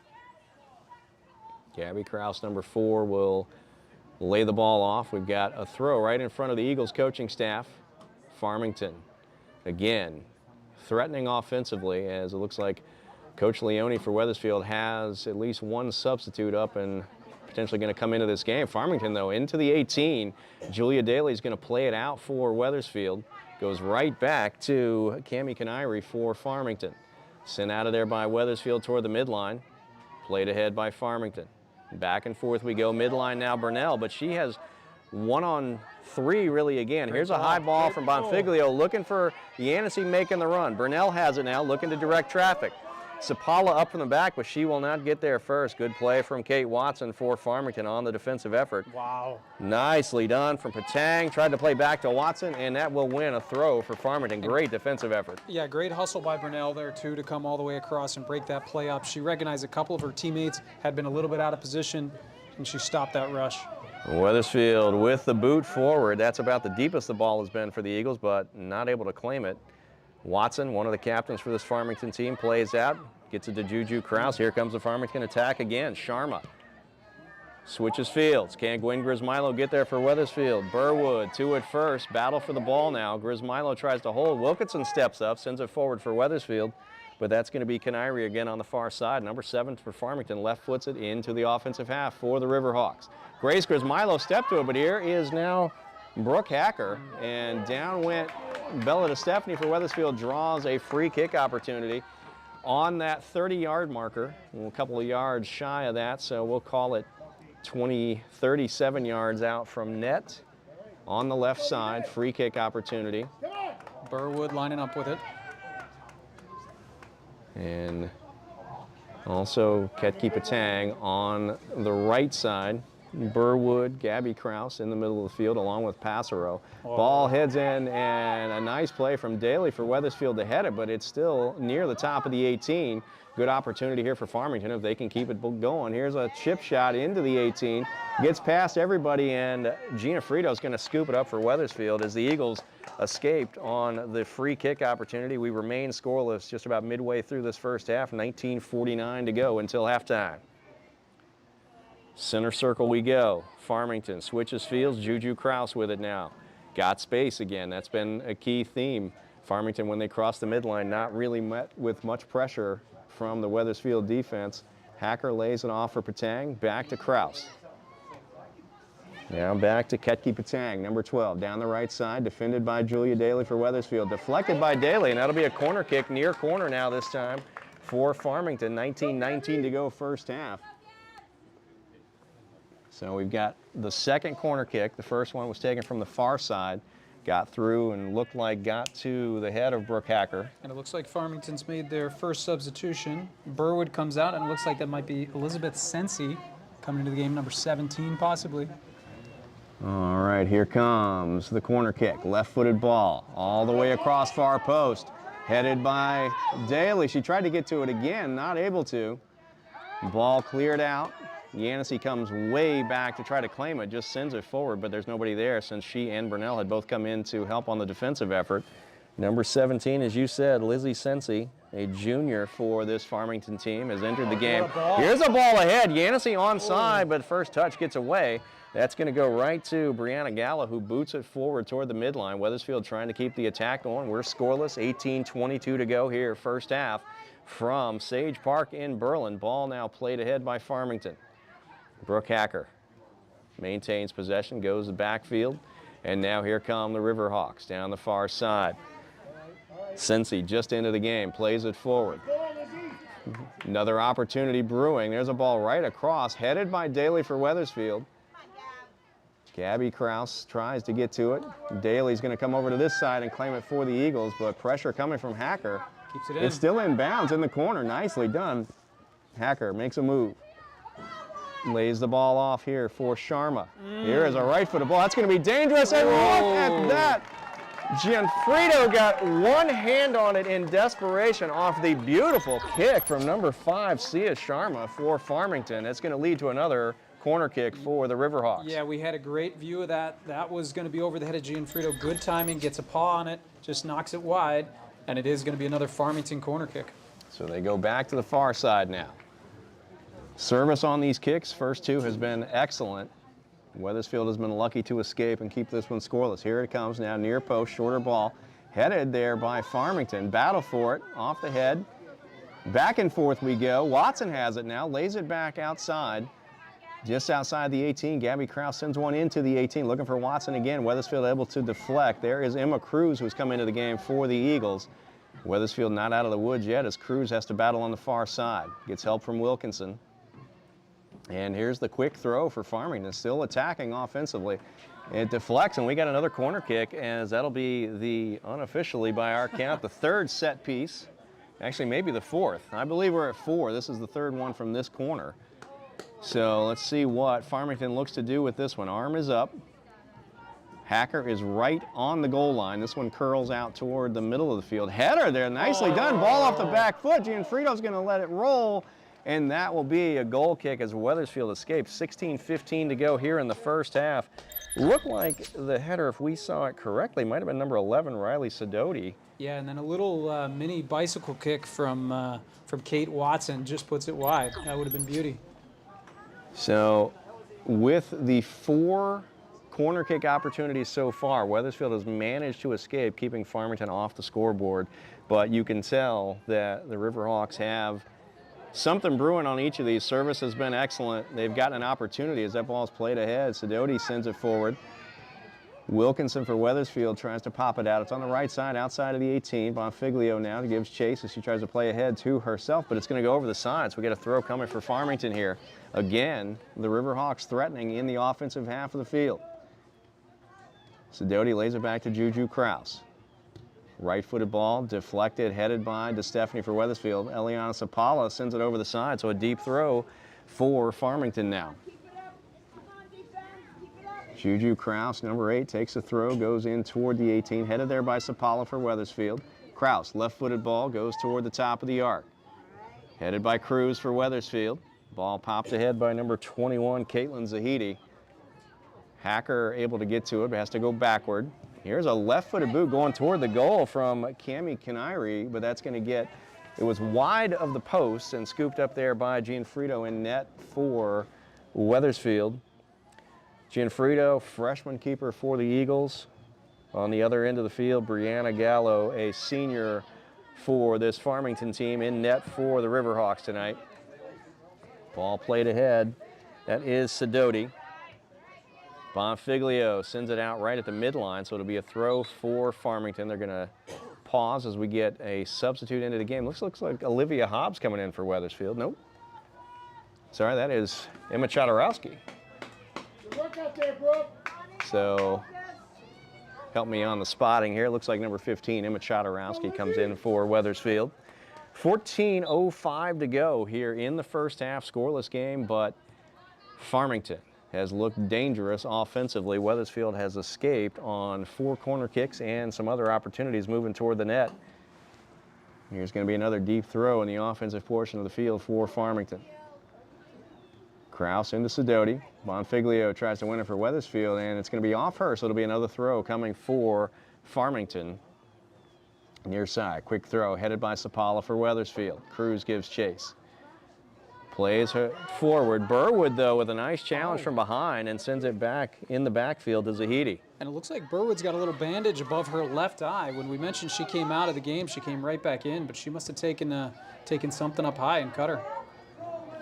Gabby Kraus, number 4, will lay the ball off. We've got a throw right in front of the Eagles coaching staff. Farmington, again, threatening offensively, as it looks like Coach Leone for Wethersfield has at least one substitute up and potentially going to come into this game. Farmington, though, into the 18. Julia Daly is going to play it out for Wethersfield. Goes right back to Cammie Canary for Farmington. Sent out of there by Wethersfield toward the midline. Played ahead by Farmington. Back and forth we go. Midline now Burnell, but she has 1-on-3 really again. Here's a high ball from Bonfiglio looking for Yancey making the run. Burnell has it now, looking to direct traffic. Sapala up from the back, but she will not get there first. Good play from Kate Watson for Farmington on the defensive effort. Wow. Nicely done from Patang. Tried to play back to Watson, and that will win a throw for Farmington. Great defensive effort. Yeah, great hustle by Burnell there, too, to come all the way across and break that play up. She recognized a couple of her teammates had been a little bit out of position, and she stopped that rush. Wethersfield with the boot forward. That's about the deepest the ball has been for the Eagles, but not able to claim it. Watson, one of the captains for this Farmington team, plays out, gets it to Juju Kraus. Here comes the Farmington attack again. Sharma switches fields. Can Gwen Grismilo get there for Wethersfield? Burwood, 2 at first. Battle for the ball now. Grismilo tries to hold. Wilkinson steps up, sends it forward for Wethersfield, but that's going to be Canary again on the far side. Number 7 for Farmington left foots it into the offensive half for the Riverhawks. Grace Grismilo stepped to it, but here is now Brooke Hacker, and down went Bella DeStefani for Wethersfield. Draws a free kick opportunity on that 30-yard marker. A couple of yards shy of that, so we'll call it 37 yards out from net on the left side. Free kick opportunity. Burwood lining up with it. And also Ketki Patang on the right side. Burwood, Gabby Kraus in the middle of the field along with Passero. Ball heads in, and a nice play from Daly for Wethersfield to head it, but it's still near the top of the 18. Good opportunity here for Farmington if they can keep it going. Here's a chip shot into the 18. Gets past everybody, and Gina Frito's going to scoop it up for Wethersfield as the Eagles escaped on the free kick opportunity. We remain scoreless just about midway through this first half. 19:49 to go until halftime. Center circle we go. Farmington switches fields. Juju Kraus with it now. Got space again. That's been a key theme. Farmington, when they cross the midline, not really met with much pressure from the Wethersfield defense. Hacker lays it off for Patang. Back to Kraus. Now back to Ketki Patang, number 12, down the right side, defended by Julia Daly for Wethersfield. Deflected by Daly, and that'll be a corner kick, near corner now this time for Farmington. 19:19 to go first half. So we've got the second corner kick. The first one was taken from the far side, got through and looked like got to the head of Brooke Hacker. And it looks like Farmington's made their first substitution. Burwood comes out, and it looks like that might be Elizabeth Sensi coming into the game, number 17 possibly. All right, here comes the corner kick. Left-footed ball all the way across far post. Headed by Daly. She tried to get to it again, not able to. Ball cleared out. Yancey comes way back to try to claim it, just sends it forward, but there's nobody there since she and Burnell had both come in to help on the defensive effort. Number 17, as you said, Lizzie Sensi, a junior for this Farmington team, has entered the game. Here's a ball ahead. Yancey onside, but first touch gets away. That's going to go right to Brianna Galla, who boots it forward toward the midline. Wethersfield trying to keep the attack going. We're scoreless, 18:22 to go here, first half, from Sage Park in Berlin. Ball now played ahead by Farmington. Brooke Hacker maintains possession, goes to the backfield, and now here come the Riverhawks down the far side. Sensi just into the game, plays it forward. Another opportunity brewing. There's a ball right across, headed by Daly for Wethersfield. Gabby Kraus tries to get to it. Daly's going to come over to this side and claim it for the Eagles, but pressure coming from Hacker. Keeps it in. It's still in bounds in the corner. Nicely done. Hacker makes a move. Lays the ball off here for Sharma. Here is a right-footed ball. That's going to be dangerous, and look at that. Gianfrido got one hand on it in desperation off the beautiful kick from number 5, Sia Sharma for Farmington. It's going to lead to another corner kick for the Riverhawks. Yeah, we had a great view of that. That was going to be over the head of Gianfrido. Good timing, gets a paw on it, just knocks it wide, and it is going to be another Farmington corner kick. So they go back to the far side now. Service on these kicks, first two has been excellent. Wethersfield has been lucky to escape and keep this one scoreless. Here it comes now, near post, shorter ball. Headed there by Farmington. Battle for it, off the head. Back and forth we go. Watson has it now, lays it back outside. Just outside the 18, Gabby Krause sends one into the 18, looking for Watson again. Wethersfield able to deflect. There is Emma Cruz, who's come into the game for the Eagles. Wethersfield not out of the woods yet as Cruz has to battle on the far side. Gets help from Wilkinson. And here's the quick throw for Farmington, still attacking offensively. It deflects, and we got another corner kick, as that'll be the, unofficially by our count, the third set piece. Actually, maybe the fourth. I believe we're at 4. This is the third one from this corner. So let's see what Farmington looks to do with this one. Arm is up. Hacker is right on the goal line. This one curls out toward the middle of the field. Header there, nicely done. Ball off the back foot. Gianfrido's going to let it roll, and that will be a goal kick as Wethersfield escapes. 16:15 to go here in the first half. Looked like the header, if we saw it correctly, might have been number 11, Riley Sidoti. Yeah, and then a little mini bicycle kick from Kate Watson just puts it wide. That would have been beauty. So with the 4 corner kick opportunities so far, Wethersfield has managed to escape, keeping Farmington off the scoreboard. But you can tell that the Riverhawks have something brewing on each of these. Service has been excellent. They've gotten an opportunity as that ball's played ahead. Sidoti sends it forward. Wilkinson for Wethersfield tries to pop it out. It's on the right side, outside of the 18. Bonfiglio now gives chase as she tries to play ahead to herself, but it's going to go over the side, so we get a throw coming for Farmington here. Again, the Riverhawks threatening in the offensive half of the field. Sidoti lays it back to Juju Krause. Right-footed ball, deflected, headed by DeStefani for Wethersfield. Eliana Sapala sends it over the side, so a deep throw for Farmington now. Juju Krause, number 8, takes a throw, goes in toward the 18, headed there by Sapala for Wethersfield. Krause, left-footed ball, goes toward the top of the arc. Headed by Cruz for Wethersfield. Ball popped ahead by number 21, Caitlin Zahidi. Hacker able to get to it, but has to go backward. Here's a left-footed boot going toward the goal from Cami Canary, but that's going to get, it was wide of the post and scooped up there by Gianfrido in net for Wethersfield. Gianfrido, freshman keeper for the Eagles. On the other end of the field, Brianna Gallo, a senior for this Farmington team, in net for the Riverhawks tonight. Ball played ahead. That is Sidoti. Bonfiglio sends it out right at the midline, so it'll be a throw for Farmington. They're going to pause as we get a substitute into the game. Looks like Olivia Hobbs coming in for Wethersfield. Nope. Sorry, that is Emma Chodorowski. So help me on the spotting here. Looks like number 15, Emma Chodorowski, comes in for Wethersfield. 14:05 to go here in the first half. Scoreless game, but Farmington has looked dangerous offensively. Wethersfield has escaped on 4 corner kicks and some other opportunities moving toward the net. Here's going to be another deep throw in the offensive portion of the field for Farmington. Krause into Sidoti. Bonfiglio tries to win it for Wethersfield, and it's going to be off her, so it'll be another throw coming for Farmington. Near side, quick throw headed by Sapala for Wethersfield. Cruz gives chase. Plays her forward. Burwood, though, with a nice challenge from behind and sends it back in the backfield to Zahidi. And it looks like Burwood's got a little bandage above her left eye. When we mentioned she came out of the game, she came right back in, but she must have taken something up high and cut her.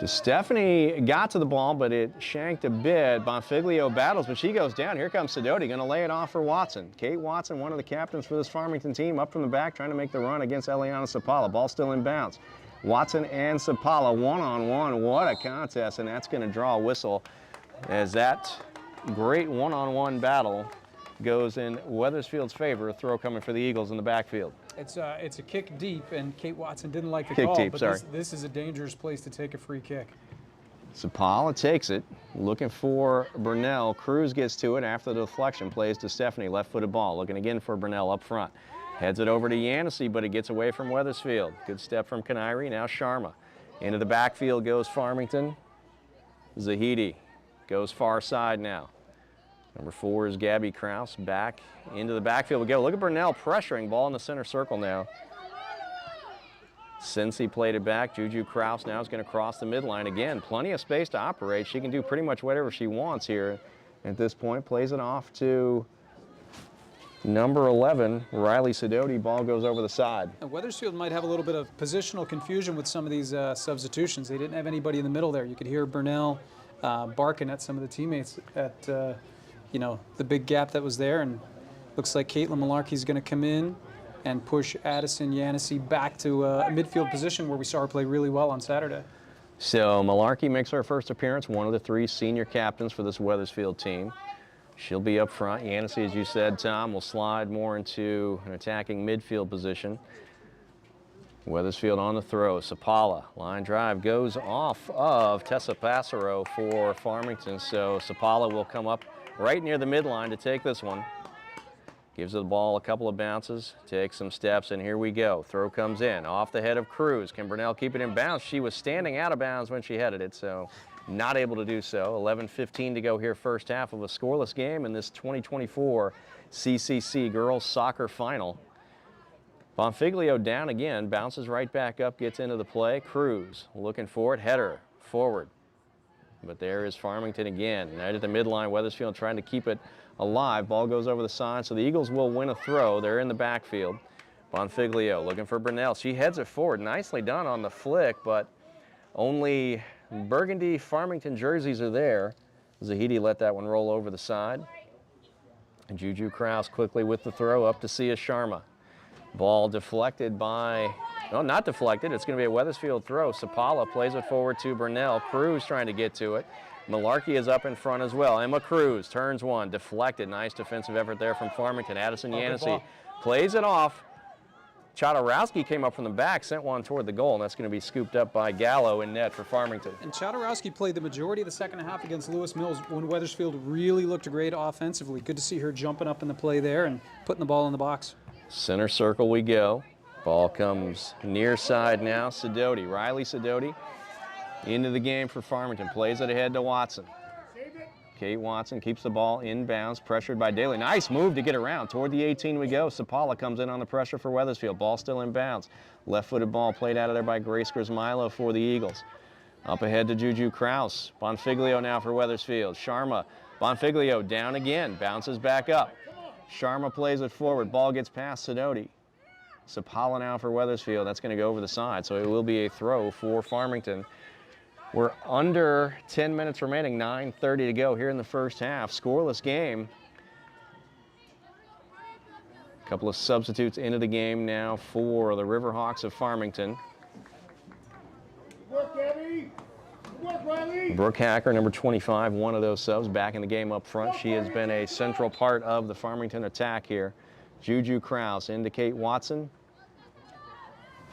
DeStefani got to the ball, but it shanked a bit. Bonfiglio battles, but she goes down. Here comes Sidoti, going to lay it off for Watson. Kate Watson, one of the captains for this Farmington team, up from the back, trying to make the run against Eliana Sapala. Ball still in bounds. Watson and Sapala one-on-one. What a contest, and that's going to draw a whistle as that great one-on-one battle goes in Wethersfield's favor. A throw coming for the Eagles in the backfield. It's a kick deep, and Kate Watson didn't like the Kick call, deep, but sorry. this is a dangerous place to take a free kick. Sapala takes it, looking for Burnell. Cruz gets to it after the deflection, plays to Stephanie, left-footed ball, looking again for Burnell up front. Heads it over to Yancey, but it gets away from Wethersfield. Good step from Canary, now Sharma. Into the backfield goes Farmington. Zahidi goes far side now. Number 4 is Gabby Krause, back into the backfield we go. Look at Burnell pressuring, ball in the center circle now. Cincy played it back. Juju Kraus now is going to cross the midline again. Plenty of space to operate. She can do pretty much whatever she wants here at this point. Plays it off to number 11, Riley Sidoti. Ball goes over the side. And Wethersfield might have a little bit of positional confusion with some of these substitutions. They didn't have anybody in the middle there. You could hear Burnell barking at some of the teammates at you know, the big gap that was there. And looks like Caitlin Malarkey's going to come in and push Addison Yanissi back to a midfield position where we saw her play really well on Saturday. So Malarkey makes her first appearance, one of the 3 senior captains for this Wethersfield team. She'll be up front. Yanissi, as you said, Tom, will slide more into an attacking midfield position. Wethersfield on the throw. Sapala, line drive, goes off of Tessa Passero for Farmington. So Sapala will come up right near the midline to take this one. Gives the ball a couple of bounces, takes some steps, and here we go. Throw comes in, off the head of Cruz. Can Burnell keep it in bounds? She was standing out of bounds when she headed it, so not able to do so. 11:15 to go here, first half of a scoreless game in this 2024 CCC Girls Soccer Final. Bonfiglio down again, bounces right back up, gets into the play. Cruz looking for it, header, forward. But there is Farmington again, right at the midline. Wethersfield trying to keep it alive. Ball goes over the side, so the Eagles will win a throw. They're in the backfield. Bonfiglio looking for Burnell. She heads it forward. Nicely done on the flick, but only burgundy Farmington jerseys are there. Zahidi let that one roll over the side. And Juju Kraus quickly with the throw up to Sia Sharma. Ball deflected by, no, not deflected. It's going to be a Wethersfield throw. Sapala plays it forward to Burnell. Cruz trying to get to it. Malarkey is up in front as well. Emma Cruz turns one, deflected. Nice defensive effort there from Farmington. Addison Yanissi plays it off. Chodorowski came up from the back, sent one toward the goal, and that's going to be scooped up by Gallo in net for Farmington. And Chodorowski played the majority of the second half against Lewis Mills when Wethersfield really looked great offensively. Good to see her jumping up in the play there and putting the ball in the box. Center circle we go. Ball comes near side now. Sidoti, Riley Sidoti into the game for Farmington. Plays it ahead to Watson. Kate Watson keeps the ball inbounds, pressured by Daly. Nice move to get around. Toward the 18 we go. Sapala comes in on the pressure for Wethersfield. Ball still inbounds. Left-footed ball played out of there by Grace Grismilo for the Eagles. Up ahead to Juju Kraus. Bonfiglio now for Wethersfield. Sharma. Bonfiglio down again. Bounces back up. Sharma plays it forward. Ball gets past Sidoti. Sapala now for Wethersfield. That's going to go over the side, so it will be a throw for Farmington. We're under 10 minutes remaining, 9:30 to go here in the first half. Scoreless game. A couple of substitutes into the game now for the Riverhawks of Farmington. Work, Gabby. Work, Riley. Brooke Hacker, number 25, one of those subs, back in the game up front. She has been a central part of the Farmington attack here. Juju Kraus into Kate Watson.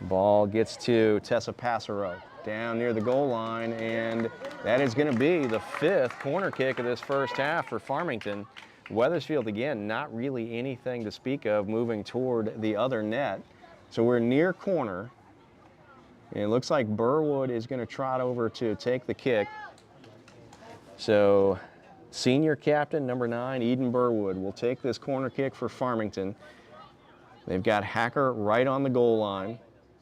Ball gets to Tessa Passero down near the goal line, and that is going to be the 5th corner kick of this first half for Farmington. Wethersfield, again, not really anything to speak of moving toward the other net. So we're near corner. And it looks like Burwood is going to trot over to take the kick. So senior captain, number 9, Eden Burwood, will take this corner kick for Farmington. They've got Hacker right on the goal line.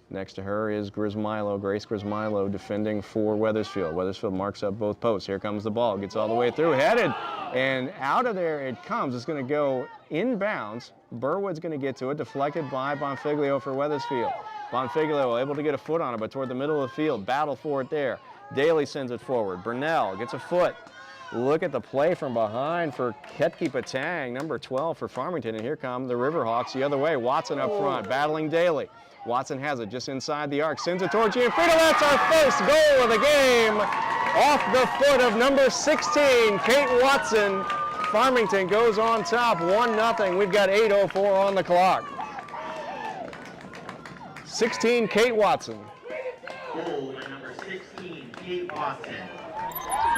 Next to her is Grismilo, Grace Grismilo, defending for Wethersfield. Wethersfield marks up both posts. Here comes the ball, gets all the way through, headed, and out of there it comes. It's going to go inbounds. Burwood's going to get to it, deflected by Bonfiglio for Wethersfield. Bonfiglio able to get a foot on it, but toward the middle of the field, battle for it there. Daly sends it forward. Burnell gets a foot. Look at the play from behind for Ketki Patang, number 12 for Farmington, and here come the Riverhawks the other way. Watson up front, battling Daly. Watson has it just inside the arc, sends it towards Gianfrida. That's our first goal of the game. Off the foot of number 16, Kate Watson. Farmington goes on top, 1-0. We've got 8:04 on the clock. 16, Kate Watson. Goal by number 16, Kate Watson.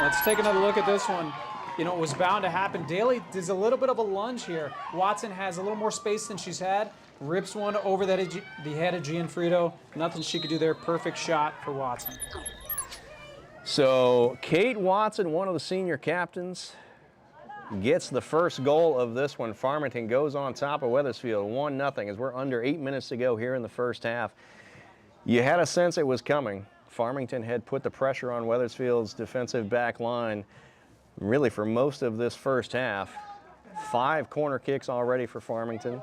Let's take another look at this one. You know, it was bound to happen. Daly does a little bit of a lunge here. Watson has a little more space than she's had. Rips one over the head of Gianfrido. Nothing she could do there. Perfect shot for Watson. So Kate Watson, one of the senior captains, gets the first goal of this one. Farmington goes on top of Wethersfield 1-0 as we're under 8 minutes to go here in the first half. You had a sense it was coming. Farmington had put the pressure on Wethersfield's defensive back line really for most of this first half. 5 corner kicks already for Farmington.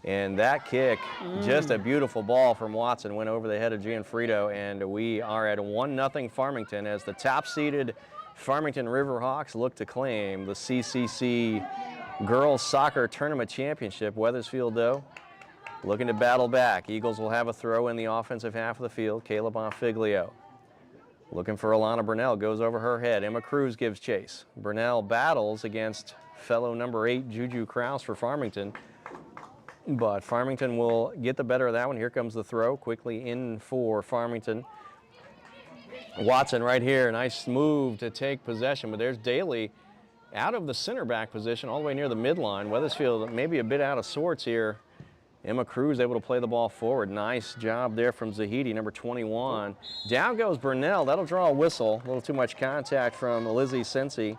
And that kick, just a beautiful ball from Watson, went over the head of Gianfrido, and we are at 1-0 Farmington as the top-seeded Farmington Riverhawks look to claim the CCC Girls Soccer Tournament Championship. Wethersfield, though, looking to battle back. Eagles will have a throw in the offensive half of the field. Kayla Bonfiglio looking for Alana Burnell, goes over her head. Emma Cruz gives chase. Burnell battles against fellow number 8 Juju Kraus for Farmington. But Farmington will get the better of that one. Here comes the throw, quickly in for Farmington. Watson right here, nice move to take possession, but there's Daly out of the center back position all the way near the midline. Wethersfield maybe a bit out of sorts here. Emma Cruz able to play the ball forward. Nice job there from Zahidi, number 21. Down goes Burnell. That'll draw a whistle. A little too much contact from Lizzie Sensi,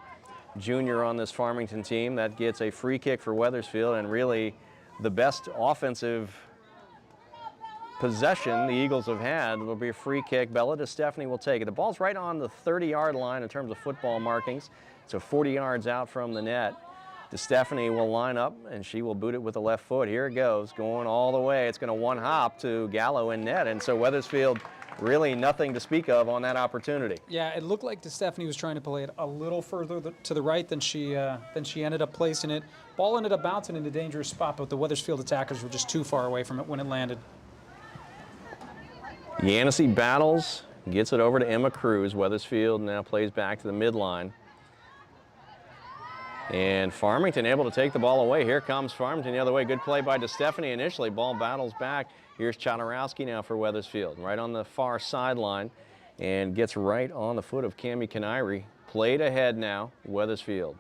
junior on this Farmington team. That gets a free kick for Wethersfield, and really the best offensive possession the Eagles have had will be a free kick. Bella DeStefani will take it. The ball's right on the 30-yard line in terms of football markings, so 40 yards out from the net. DeStefani will line up, and she will boot it with the left foot. Here it goes, going all the way. It's going to one-hop to Gallo in net, and so Wethersfield really nothing to speak of on that opportunity. Yeah, it looked like DeStefani was trying to play it a little further to the right than she ended up placing it. Ball ended up bouncing in a dangerous spot, but the Wethersfield attackers were just too far away from it when it landed. Yancey battles, gets it over to Emma Cruz. Wethersfield now plays back to the midline. And Farmington able to take the ball away. Here comes Farmington the other way. Good play by DeStefani initially. Ball battles back. Here's Chodorowski now for Wethersfield, right on the far sideline, and gets right on the foot of Cammie Canary. Played ahead now, Wethersfield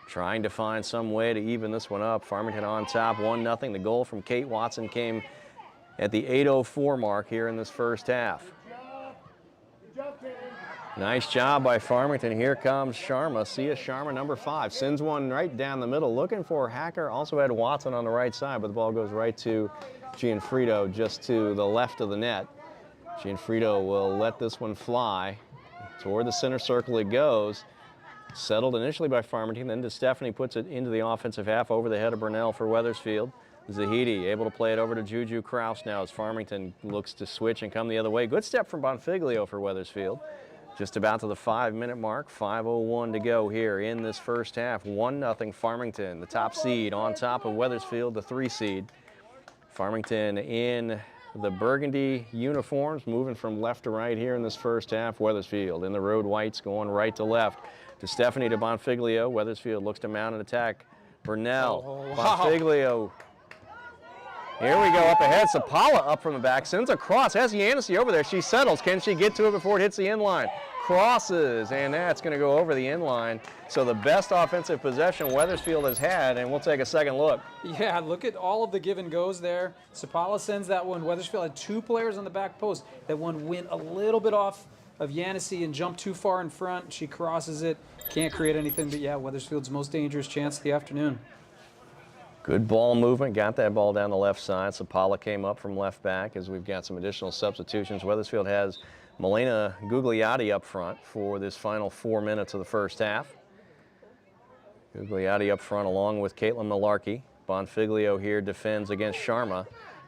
trying to find some way to even this one up. Farmington on top, 1-0. The goal from Kate Watson came at the 8:04 mark here in this first half. Nice job by Farmington. Here comes Sharma. Sia Sharma, number 5. Sends one right down the middle. Looking for Hacker. Also had Watson on the right side, but the ball goes right to Gianfrido just to the left of the net. Gianfrido will let this one fly. Toward the center circle it goes. Settled initially by Farmington. Then DeStefani puts it into the offensive half over the head of Burnell for Wethersfield. Zahidi able to play it over to Juju Kraus now as Farmington looks to switch and come the other way. Good step from Bonfiglio for Wethersfield. Just about to the 5-minute mark. 5:01 to go here in this first half. 1-0 Farmington, the top seed on top of Wethersfield, the 3 seed. Farmington in the burgundy uniforms, moving from left to right here in this first half. Wethersfield in the road whites, going right to left. DeStefani to Bonfiglio. Wethersfield looks to mount an attack. Burnell, Bonfiglio. Here we go up ahead. Sapala up from the back, sends a cross. Has Yancey over there. She settles. Can she get to it before it hits the end line? Crosses, and that's going to go over the end line. So the best offensive possession Wethersfield has had, and we'll take a second look. Yeah, look at all of the give and goes there. Sapala sends that one. Wethersfield had 2 players on the back post. That one went a little bit off of Yancey and jumped too far in front. She crosses it. Can't create anything, but yeah, Wethersfield's most dangerous chance of the afternoon. Good ball movement, got that ball down the left side. Sapala came up from left back as we've got some additional substitutions. Wethersfield has Milena Gugliotti up front for this final 4 minutes of the first half. Gugliotti up front along with Caitlin Malarkey. Bonfiglio here defends against Sharma.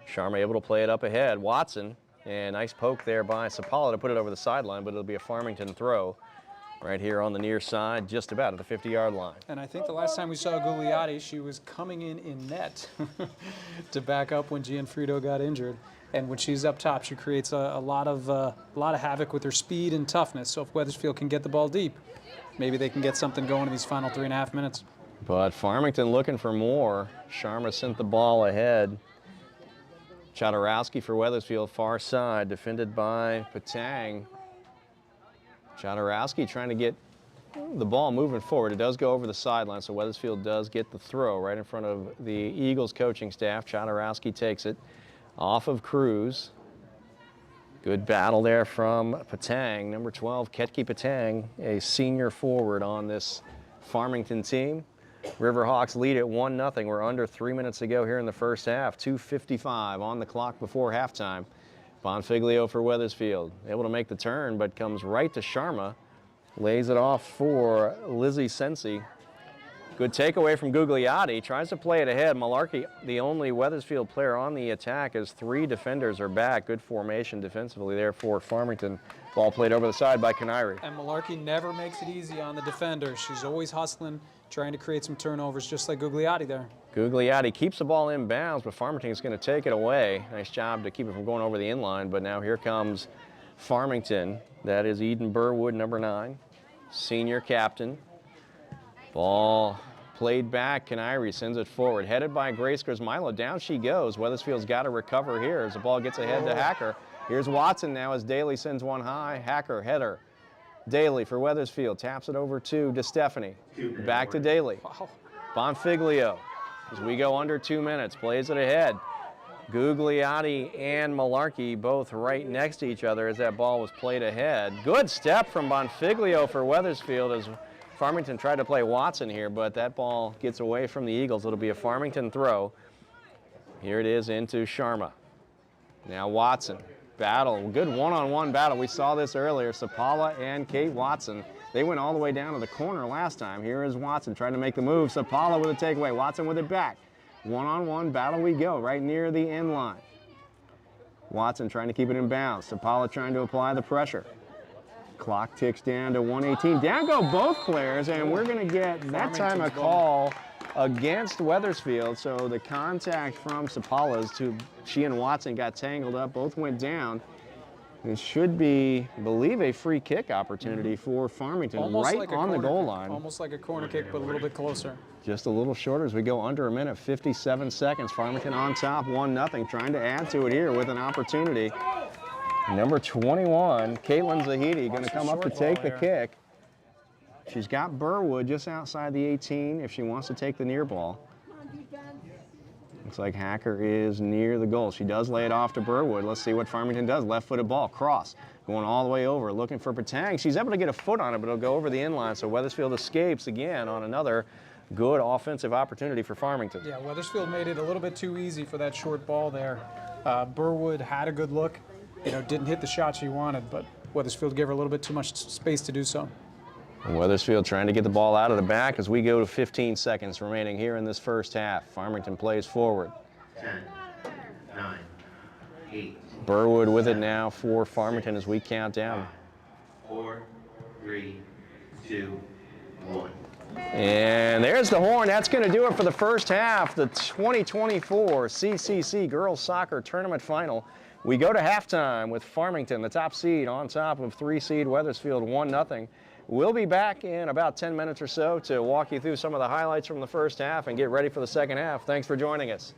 Sharma able to play it up ahead. Watson, and nice poke there by Sapala to put it over the sideline, but it'll be a Farmington throw. Right here on the near side, just about at the 50-yard line. And I think the last time we saw Gugliotti, she was coming in net to back up when Gianfrido got injured. And when she's up top, she creates a lot of havoc with her speed and toughness. So if Wethersfield can get the ball deep, maybe they can get something going in these final 3.5 minutes. But Farmington looking for more. Sharma sent the ball ahead. Chodorowski for Wethersfield, far side, defended by Patang. Chodorowski trying to get the ball moving forward. It does go over the sideline, so Wethersfield does get the throw right in front of the Eagles coaching staff. Chodorowski takes it off of Cruz. Good battle there from Patang, number 12, Ketki Patang, a senior forward on this Farmington team. Riverhawks lead at 1-0. We're under 3 minutes to go here in the first half. 2:55 on the clock before halftime. Bonfiglio for Wethersfield. Able to make the turn, but comes right to Sharma. Lays it off for Lizzie Sensi. Good takeaway from Gugliotti. Tries to play it ahead. Malarkey, the only Wethersfield player on the attack, as 3 defenders are back. Good formation defensively there for Farmington. Ball played over the side by Canary. And Malarkey never makes it easy on the defender. She's always hustling, trying to create some turnovers, just like Gugliotti there. Gugliotti keeps the ball in bounds, but Farmington's going to take it away. Nice job to keep it from going over the inline, but now here comes Farmington. That is Eden Burwood, number 9, senior captain. Ball played back. Canary sends it forward. Headed by Grace Grismilo. Down she goes. Wethersfield's got to recover here as the ball gets ahead to Hacker. Here's Watson now as Daly sends one high. Hacker, header. Daly for Wethersfield. Taps it over to DeStefani. Back to Daly. Wow. Bonfiglio, as we go under 2 minutes, plays it ahead. Gugliotti and Malarkey both right next to each other as that ball was played ahead. Good step from Bonfiglio for Wethersfield as Farmington tried to play Watson here, but that ball gets away from the Eagles. It'll be a Farmington throw. Here it is into Sharma. Now Watson. Battle, good one-on-one battle. We saw this earlier. Sapala and Kate Watson. They went all the way down to the corner last time. Here is Watson trying to make the move. Sapala with a takeaway. Watson with it back. One-on-one battle we go, right near the end line. Watson trying to keep it in bounds. Sapala trying to apply the pressure. Clock ticks down to 1:18. Down go both players, and we're going to get that time a call against Wethersfield. So the contact from Sapala's to she and Watson got tangled up. Both went down. It should be, I believe, a free kick opportunity for Farmington Almost right like a on the corner goal kick. line. Almost like a corner kick, but a little bit closer. Just a little shorter as we go under a minute, 57 seconds. Farmington on top, 1-0, trying to add to it here with an opportunity. Number 21, Caitlin Zahidi, going to come up to take the kick. She's got Burwood just outside the 18 if she wants to take the near ball. Looks like Hacker is near the goal. She does lay it off to Burwood. Let's see what Farmington does. Left-footed ball, cross, going all the way over, looking for Patang. She's able to get a foot on it, but it'll go over the inline. So Wethersfield escapes again on another good offensive opportunity for Farmington. Yeah, Wethersfield made it a little bit too easy for that short ball there. Burwood had a good look. Didn't hit the shot she wanted, but Wethersfield gave her a little bit too much space to do so. And Wethersfield trying to get the ball out of the back as we go to 15 seconds remaining here in this first half. Farmington plays forward. 10, 9, 8. Burwood with it now for Farmington as we count down. 4, 3, 2, 1. And there's the horn. That's going to do it for the first half. The 2024 CCC Girls Soccer Tournament Final. We go to halftime with Farmington, the top seed, on top of 3-seed Wethersfield, 1-0. We'll be back in about 10 minutes or so to walk you through some of the highlights from the first half and get ready for the second half. Thanks for joining us.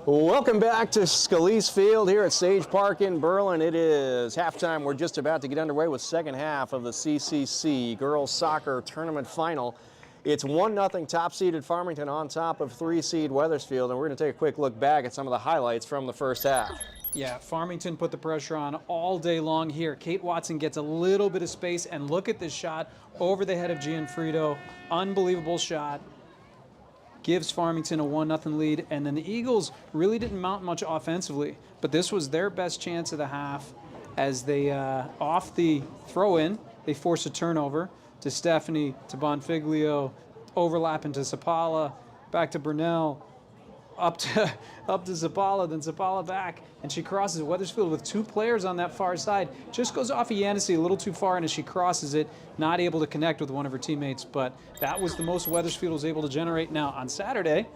Welcome back to Scalise Field here at Sage Park in Berlin. It is halftime. We're just about to get underway with second half of the CCC Girls Soccer Tournament Final. It's 1-0 top-seeded Farmington on top of 3-seed Wethersfield, and we're going to take a quick look back at some of the highlights from the first half. Yeah, Farmington put the pressure on all day long here. Kate Watson gets a little bit of space, and look at this shot over the head of Gianfrido. Unbelievable shot. Gives Farmington a 1-0 lead, and then the Eagles really didn't mount much offensively, but this was their best chance of the half as they, off the throw-in, they force a turnover to Stephanie, to Bonfiglio, overlapping to Zapala, back to Burnell, up to Zapala, then Zapala back, and she crosses it. Wethersfield with 2 players on that far side. Just goes off of Yanissi a little too far, and as she crosses it, not able to connect with one of her teammates, but that was the most Wethersfield was able to generate. Now, on Saturday,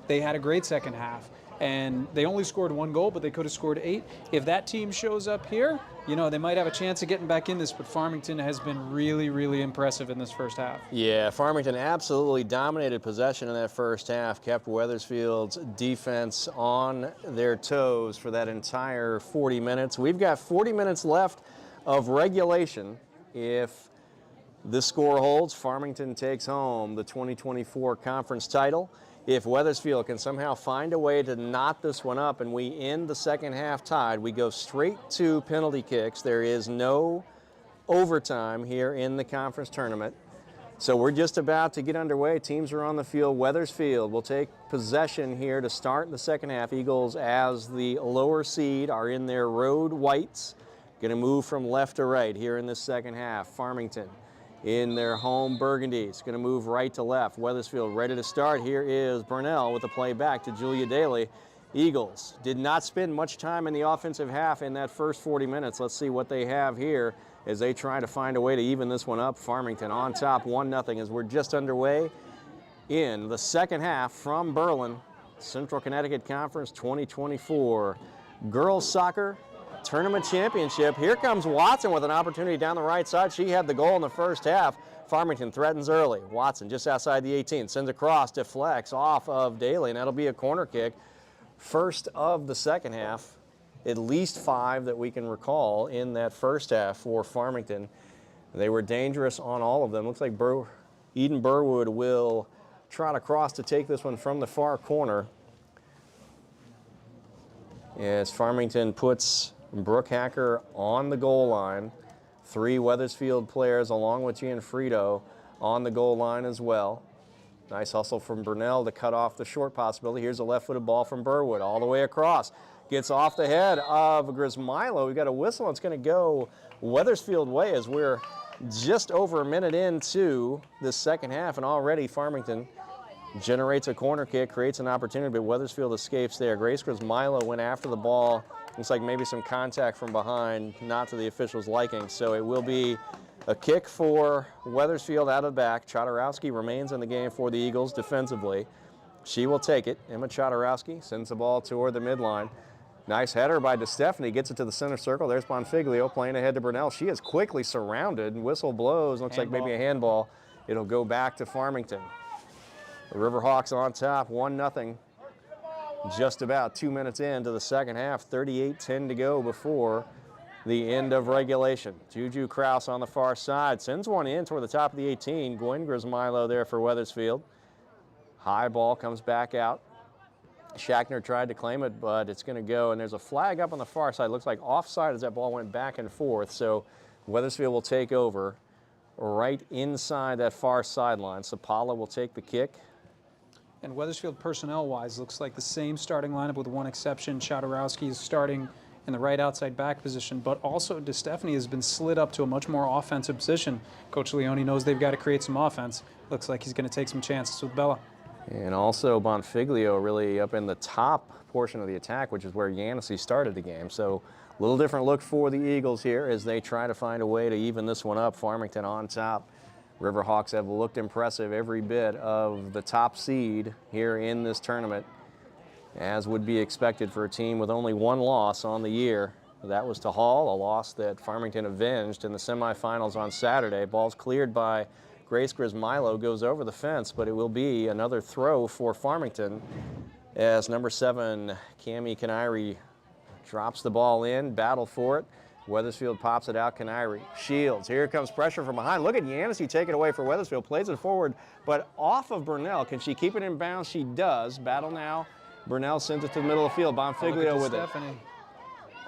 they had a great second half, and they only scored 1 goal, but they could have scored 8. If that team shows up here, you know, they might have a chance of getting back in this, but Farmington has been really, really impressive in this first half. Yeah, Farmington absolutely dominated possession in that first half, kept Wethersfield's defense on their toes for that entire 40 minutes. We've got 40 minutes left of regulation. If the score holds, Farmington takes home the 2024 conference title. If Wethersfield can somehow find a way to knot this one up and we end the second half tied, we go straight to penalty kicks. There is no overtime here in the conference tournament. So we're just about to get underway. Teams are on the field. Wethersfield will take possession here to start the second half. Eagles, as the lower seed, are in their road whites. Going to move from left to right here in this second half. Farmington in their home burgundies, going to move right to left. Wethersfield ready to start. Here is Burnell with the play back to Julia Daly. Eagles did not spend much time in the offensive half in that first 40 minutes. Let's see what they have here as they try to find a way to even this one up. Farmington on top 1-0 as we're just underway in the second half from Berlin, Central Connecticut Conference 2024 Girls Soccer Tournament Championship. Here comes Watson with an opportunity down the right side. She had the goal in the first half. Farmington threatens early. Watson just outside the 18, sends across, deflects off of Daly, and that'll be a corner kick. First of the second half, at least 5 that we can recall in that first half for Farmington. They were dangerous on all of them. Looks like Eden Burwood will trot across to take this one from the far corner as Farmington puts Brooke Hacker on the goal line. 3 Wethersfield players along with Gianfrido on the goal line as well. Nice hustle from Burnell to cut off the short possibility. Here's a left-footed ball from Burwood all the way across. Gets off the head of Grismilo. We've got a whistle. It's going to go Wethersfield way as we're just over a minute into this second half, and already Farmington generates a corner kick, creates an opportunity, but Wethersfield escapes there. Grace Grismilo went after the ball. Looks like maybe some contact from behind, not to the officials' liking. So it will be a kick for Wethersfield out of the back. Chodorowski remains in the game for the Eagles defensively. She will take it. Emma Chodorowski sends the ball toward the midline. Nice header by DeStefani, gets it to the center circle. There's Bonfiglio playing ahead to Burnell. She is quickly surrounded. Whistle blows. Looks like maybe a handball. It'll go back to Farmington. The Riverhawks on top, 1-0. Just about 2 minutes into the second half, 38-10 to go before the end of regulation. Juju Kraus on the far side sends one in toward the top of the 18. Gwen Grismilo there for Wethersfield. High ball comes back out. Shackner tried to claim it, but it's going to go, and there's a flag up on the far side. Looks like offside as that ball went back and forth, so Wethersfield will take over right inside that far sideline. Sapala will take the kick. And Wethersfield personnel-wise looks like the same starting lineup with one exception. Chodorowski is starting in the right outside back position, but also DeStefani has been slid up to a much more offensive position. Coach Leone knows they've got to create some offense. Looks like he's going to take some chances with Bella. And also Bonfiglio really up in the top portion of the attack, which is where Yanissi started the game. So a little different look for the Eagles here as they try to find a way to even this one up. Farmington on top. Riverhawks have looked impressive every bit of the top seed here in this tournament, as would be expected for a team with only 1 loss on the year. That was to Hall, a loss that Farmington avenged in the semifinals on Saturday. Ball's cleared by Grace Grismilo, goes over the fence, but it will be another throw for Farmington as number 7, Cami Canary, drops the ball in, battle for it. Wethersfield pops it out, Canary. Shields, here comes pressure from behind. Look at Yancey take it away for Wethersfield, plays it forward, but off of Burnell. Can she keep it in bounds? She does. Battle now. Burnell sends it to the middle of the field. Bonfiglio with it.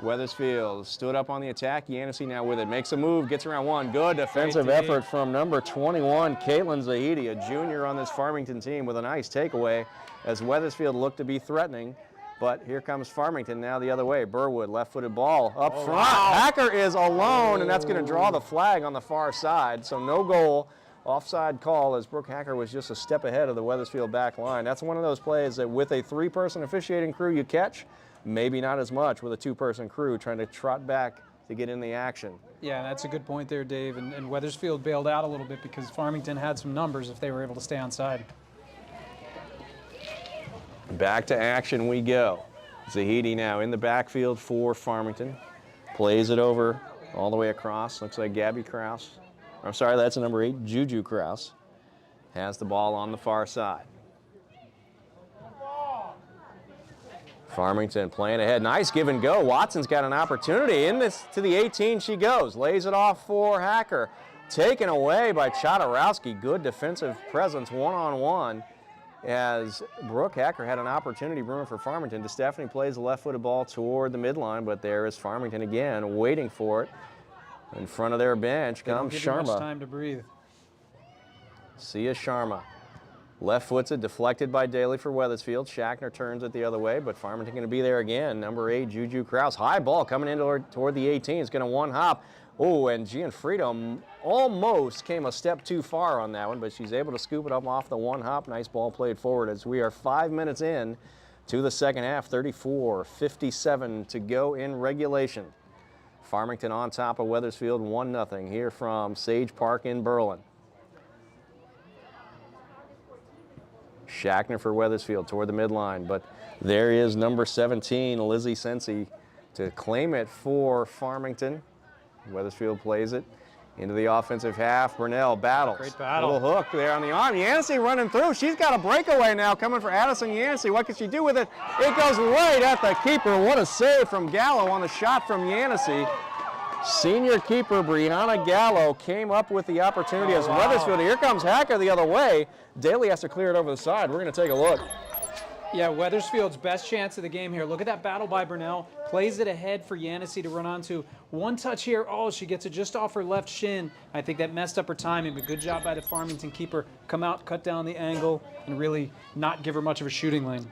Wethersfield stood up on the attack. Yancey now with it. Makes a move, gets around one. Good defensive effort from number 21, Caitlin Zahidi, a junior on this Farmington team, with a nice takeaway as Wethersfield looked to be threatening. But here comes Farmington now the other way. Burwood, left-footed ball up front. Wow. Hacker is alone, and that's going to draw the flag on the far side. So no goal. Offside call as Brooke Hacker was just a step ahead of the Wethersfield back line. That's one of those plays that with a 3-person officiating crew you catch, maybe not as much with a 2-person crew trying to trot back to get in the action. Yeah, that's a good point there, Dave. And Wethersfield bailed out a little bit because Farmington had some numbers if they were able to stay onside. Back to action we go. Zahidi now in the backfield for Farmington. Plays it over all the way across. Looks like Gabby Kraus. I'm sorry, that's number 8, Juju Kraus. Has the ball on the far side. Farmington playing ahead. Nice give and go. Watson's got an opportunity. In this to the 18 she goes. Lays it off for Hacker. Taken away by Chodorowski. Good defensive presence one-on-one. As Brooke Hacker had an opportunity brewing for Farmington. DeStefani plays the left-footed ball toward the midline, but there is Farmington again waiting for it. In front of their bench comes Sharma. Much time to breathe. Sia Sharma. Left foots it, deflected by Daly for Wethersfield. Shackner turns it the other way, but Farmington going to be there again. Number 8, Juju Kraus. High ball coming in toward the 18. It's going to one-hop. Oh, and Gianfrido almost came a step too far on that one, but she's able to scoop it up off the one-hop. Nice ball played forward as we are 5 minutes in to the second half. 34-57 to go in regulation. Farmington on top of Wethersfield, 1-0 here from Sage Park in Berlin. Shackner for Wethersfield toward the midline, but there is number 17, Lizzie Sensi, to claim it for Farmington. Wethersfield plays it into the offensive half. Burnell battles. Great battle. Little hook there on the arm. Yancey running through. She's got a breakaway now coming for Addison Yancey. What can she do with it? It goes right at the keeper. What a save from Gallo on the shot from Yancey. Senior keeper Brianna Gallo came up with the opportunity as Wethersfield. Here comes Hacker the other way. Daly has to clear it over the side. We're going to take a look. Yeah, Wethersfield's best chance of the game here. Look at that battle by Burnell. Plays it ahead for Yancey to run onto. One touch here. Oh, she gets it just off her left shin. I think that messed up her timing, but good job by the Farmington keeper. Come out, cut down the angle, and really not give her much of a shooting lane.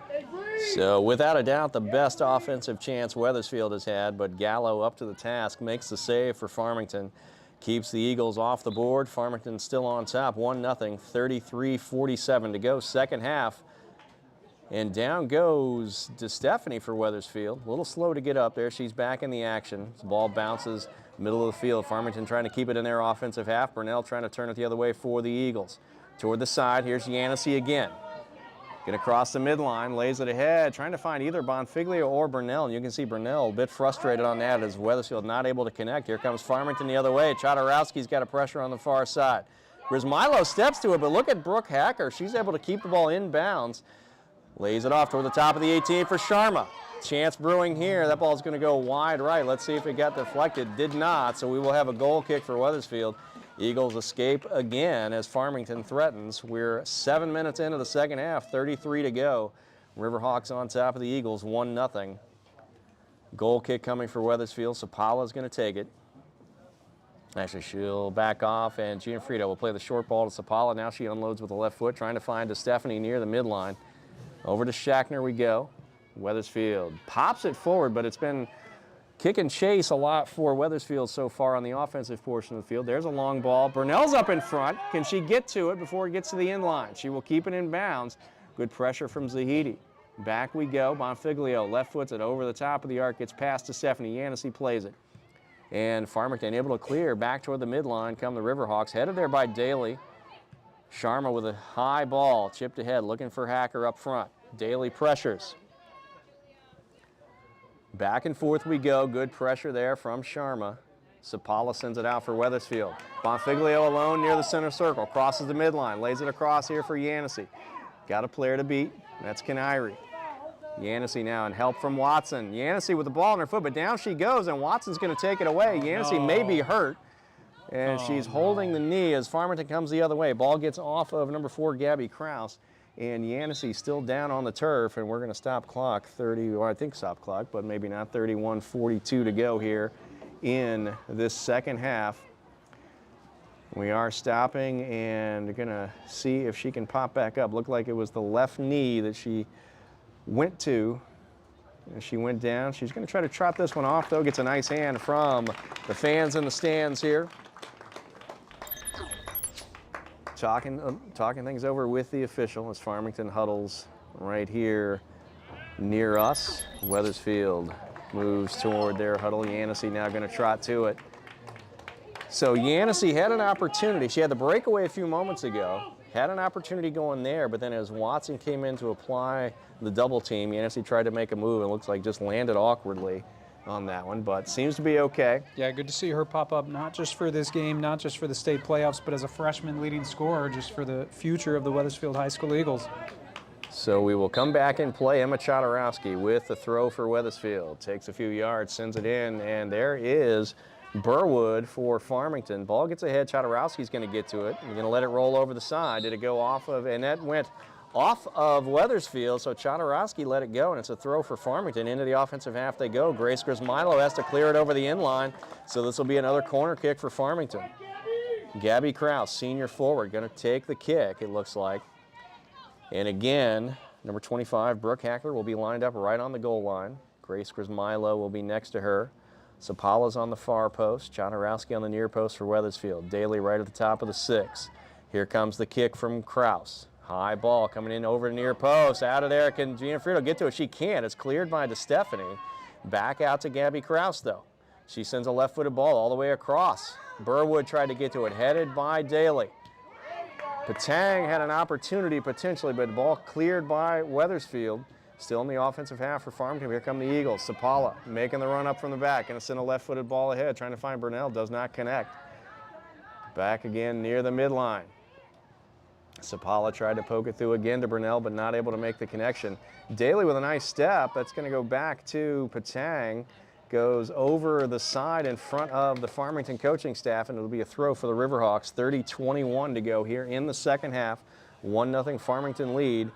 So without a doubt, the best offensive chance Wethersfield has had, but Gallo up to the task, makes the save for Farmington. Keeps the Eagles off the board. Farmington still on top, 1-0, 33-47 to go, second half. And down goes DeStefani for Wethersfield. A little slow to get up there. She's back in the action. The ball bounces middle of the field. Farmington trying to keep it in their offensive half. Burnell trying to turn it the other way for the Eagles. Toward the side, here's Yancey again. Going to cross the midline, lays it ahead, trying to find either Bonfiglio or Burnell. And you can see Burnell a bit frustrated on that as Wethersfield not able to connect. Here comes Farmington the other way. Chodorowski's got a pressure on the far side. Grismilo steps to it, but look at Brooke Hacker. She's able to keep the ball in bounds. Lays it off toward the top of the 18 for Sharma. Chance brewing here. That ball's going to go wide right. Let's see if it got deflected. Did not, so we will have a goal kick for Wethersfield. Eagles escape again as Farmington threatens. We're 7 minutes into the second half, 33 to go. Riverhawks on top of the Eagles, 1-0. Goal kick coming for Wethersfield. Sapala's going to take it. Actually, she'll back off, and Gianfrido will play the short ball to Sapala. Now she unloads with the left foot, trying to find DeStefani near the midline. Over to Shackner we go. Wethersfield pops it forward, but it's been kick and chase a lot for Wethersfield so far on the offensive portion of the field. There's a long ball. Burnell's up in front. Can she get to it before it gets to the end line? She will keep it in bounds. Good pressure from Zahidi. Back we go. Bonfiglio left foots it over the top of the arc. Gets past to Stephanie. Yancey plays it. And Farmington able to clear back toward the midline. Come the Riverhawks. Headed there by Daly. Sharma with a high ball, chipped ahead, looking for Hacker up front. Daly pressures. Back and forth we go. Good pressure there from Sharma. Sapala sends it out for Wethersfield. Bonfiglio alone near the center circle. Crosses the midline. Lays it across here for Yancey. Got a player to beat. That's Canary. Yancey now, and help from Watson. Yancey with the ball in her foot, but down she goes, and Watson's going to take it away. Yancey may be hurt, and she's holding the knee as Farmington comes the other way. Ball gets off of number 4, Gabby Kraus, and Yancey still down on the turf, and we're going to stop clock 30, or I think stop clock, but maybe not, 31:42 to go here in this second half. We are stopping and going to see if she can pop back up. Looked like it was the left knee that she went to. And she went down. She's going to try to trot this one off, though. Gets a nice hand from the fans in the stands here. Talking things over with the official as Farmington huddles right here near us. Wethersfield moves toward their huddle. Yancey now going to trot to it. So Yancey had an opportunity. She had the breakaway a few moments ago. Had an opportunity going there, but then as Watson came in to apply the double team, Yancey tried to make a move and looks like just landed awkwardly on that one, but seems to be okay. Yeah, good to see her pop up, not just for this game, not just for the state playoffs, but as a freshman leading scorer, just for the future of the Wethersfield High School Eagles. So we will come back and play. Emma Chodorowski with the throw for Wethersfield. Takes a few yards, sends it in, and there is Burwood for Farmington. Ball gets ahead. Chodorowski's going to get to it. You're going to let it roll over the side. Did it go off of, and that went off of Wethersfield, so Chodorowski let it go, and it's a throw for Farmington. Into the offensive half they go. Grace Grismilo has to clear it over the end line, so this will be another corner kick for Farmington. Gabby Kraus, senior forward, going to take the kick, it looks like. And again, number 25, Brooke Hackler, will be lined up right on the goal line. Grace Grismilo will be next to her. Sapala's on the far post. Chodorowski on the near post for Wethersfield. Daly right at the top of the 6. Here comes the kick from Kraus. High ball coming in over the near post. Out of there, can Gianfrido get to it? She can't. It's cleared by DeStefani. Back out to Gabby Kraus, though. She sends a left-footed ball all the way across. Burwood tried to get to it, headed by Daly. Patang had an opportunity potentially, but the ball cleared by Wethersfield. Still in the offensive half for Farmington. Here come the Eagles. Sapala making the run up from the back. Going to send a left-footed ball ahead, trying to find Burnell. Does not connect. Back again near the midline. Sapala tried to poke it through again to Burnell, but not able to make the connection. Daly with a nice step. That's going to go back to Patang. Goes over the side in front of the Farmington coaching staff, and it'll be a throw for the Riverhawks. 30-21 to go here in the second half. 1-0 Farmington lead.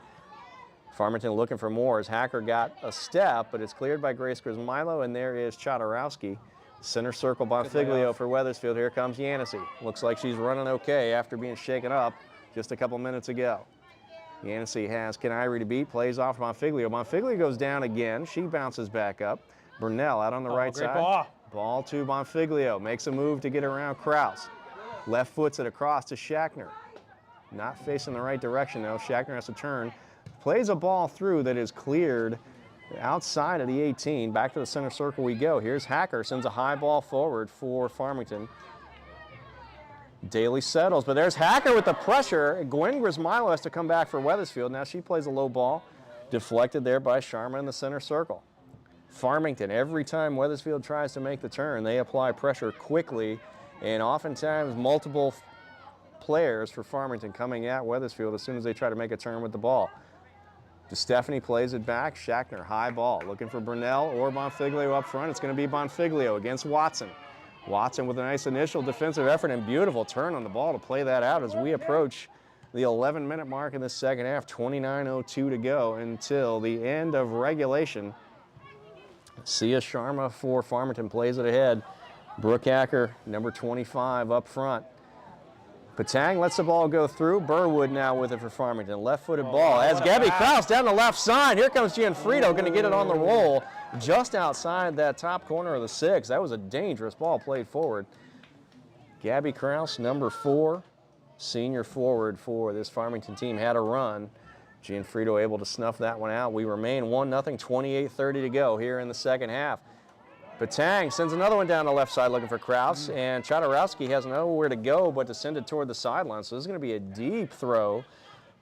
Farmington looking for more as Hacker got a step, but it's cleared by Grace Grismilo, and there is Chodorowski. Center circle Bonfiglio for Wethersfield. Here comes Yancey. Looks like she's running okay after being shaken up just a couple minutes ago. Yancey has Canary to beat, plays off Bonfiglio. Bonfiglio goes down again. She bounces back up. Burnell out on the right side. Ball to Bonfiglio. Makes a move to get around Kraus. Left foots it across to Schachner. Not facing the right direction, though. Schachner has to turn. Plays a ball through that is cleared outside of the 18. Back to the center circle we go. Here's Hacker. Sends a high ball forward for Farmington. Daly settles, but there's Hacker with the pressure. Gwen Grismilo has to come back for Wethersfield. Now she plays a low ball. Deflected there by Sharma in the center circle. Farmington, every time Wethersfield tries to make the turn, they apply pressure quickly, and oftentimes multiple players for Farmington coming at Wethersfield as soon as they try to make a turn with the ball. DeStefani plays it back. Schachner, high ball, looking for Burnell or Bonfiglio up front. It's going to be Bonfiglio against Watson. Watson with a nice initial defensive effort and beautiful turn on the ball to play that out as we approach the 11-minute mark in the second half. 29:02 to go until the end of regulation. Sia Sharma for Farmington plays it ahead. Brooke Hacker, number 25, up front. Patang lets the ball go through. Burwood now with it for Farmington. Left-footed ball. As Gabby Kraus down the left side. Here comes Gianfrido, going to get it on the roll just outside that top corner of the 6. That was a dangerous ball played forward. Gabby Kraus, number 4, senior forward for this Farmington team, had a run. Gianfrido able to snuff that one out. We remain 1-0, 28:30 to go here in the second half. Patang sends another one down the left side looking for Kraus, and Chodorowski has nowhere to go but to send it toward the sideline. So this is going to be a deep throw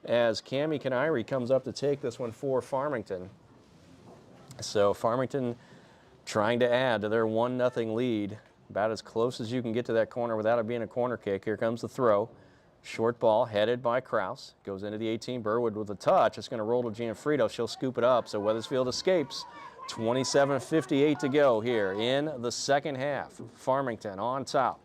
as Cammie Canary comes up to take this one for Farmington. So Farmington trying to add to their 1-0 lead, about as close as you can get to that corner without it being a corner kick. Here comes the throw. Short ball headed by Kraus. Goes into the 18. Burwood with a touch. It's going to roll to Gianfrido. She'll scoop it up. So Wethersfield escapes. 27:58 to go here in the second half. Farmington on top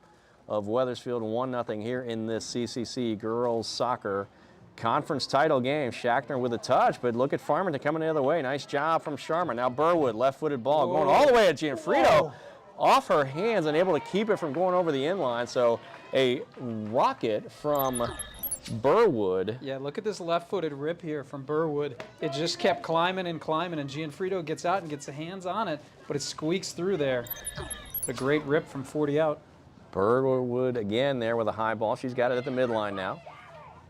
of Wethersfield 1-0 here in this CCC girls soccer conference title game. Shackner with a touch, but look at Farmington coming the other way. Nice job from Sharma. Now Burwood, left-footed ball going all the way at Gianfrido. Off her hands and able to keep it from going over the inline. So a rocket from Burwood. Yeah, look at this left-footed rip here from Burwood. It just kept climbing and climbing, and Gianfrido gets out and gets the hands on it, but it squeaks through there. A great rip from 40 out. Burwood again there with a high ball. She's got it at the midline now.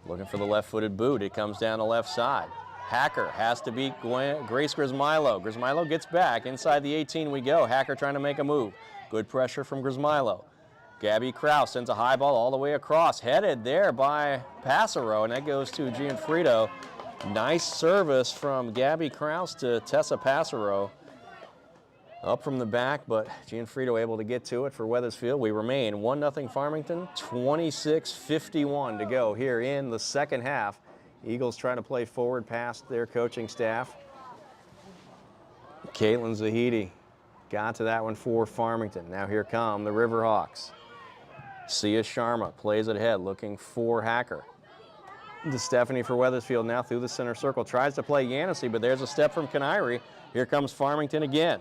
Looking for the left-footed boot. It comes down the left side. Hacker has to beat Grace Grismilo. Grismilo gets back. Inside the 18 we go. Hacker trying to make a move. Good pressure from Grismilo. Gabby Kraus sends a high ball all the way across. Headed there by Passero, and that goes to Gianfrido. Nice service from Gabby Kraus to Tessa Passero. Up from the back, but Gianfrido able to get to it for Wethersfield. We remain 1-0 Farmington, 26:51 to go here in the second half. Eagles trying to play forward past their coaching staff. Caitlin Zahidi got to that one for Farmington. Now here come the Riverhawks. Sia Sharma plays it ahead, looking for Hacker. To Stephanie for Wethersfield now through the center circle. Tries to play Yanissi, but there's a step from Canary. Here comes Farmington again.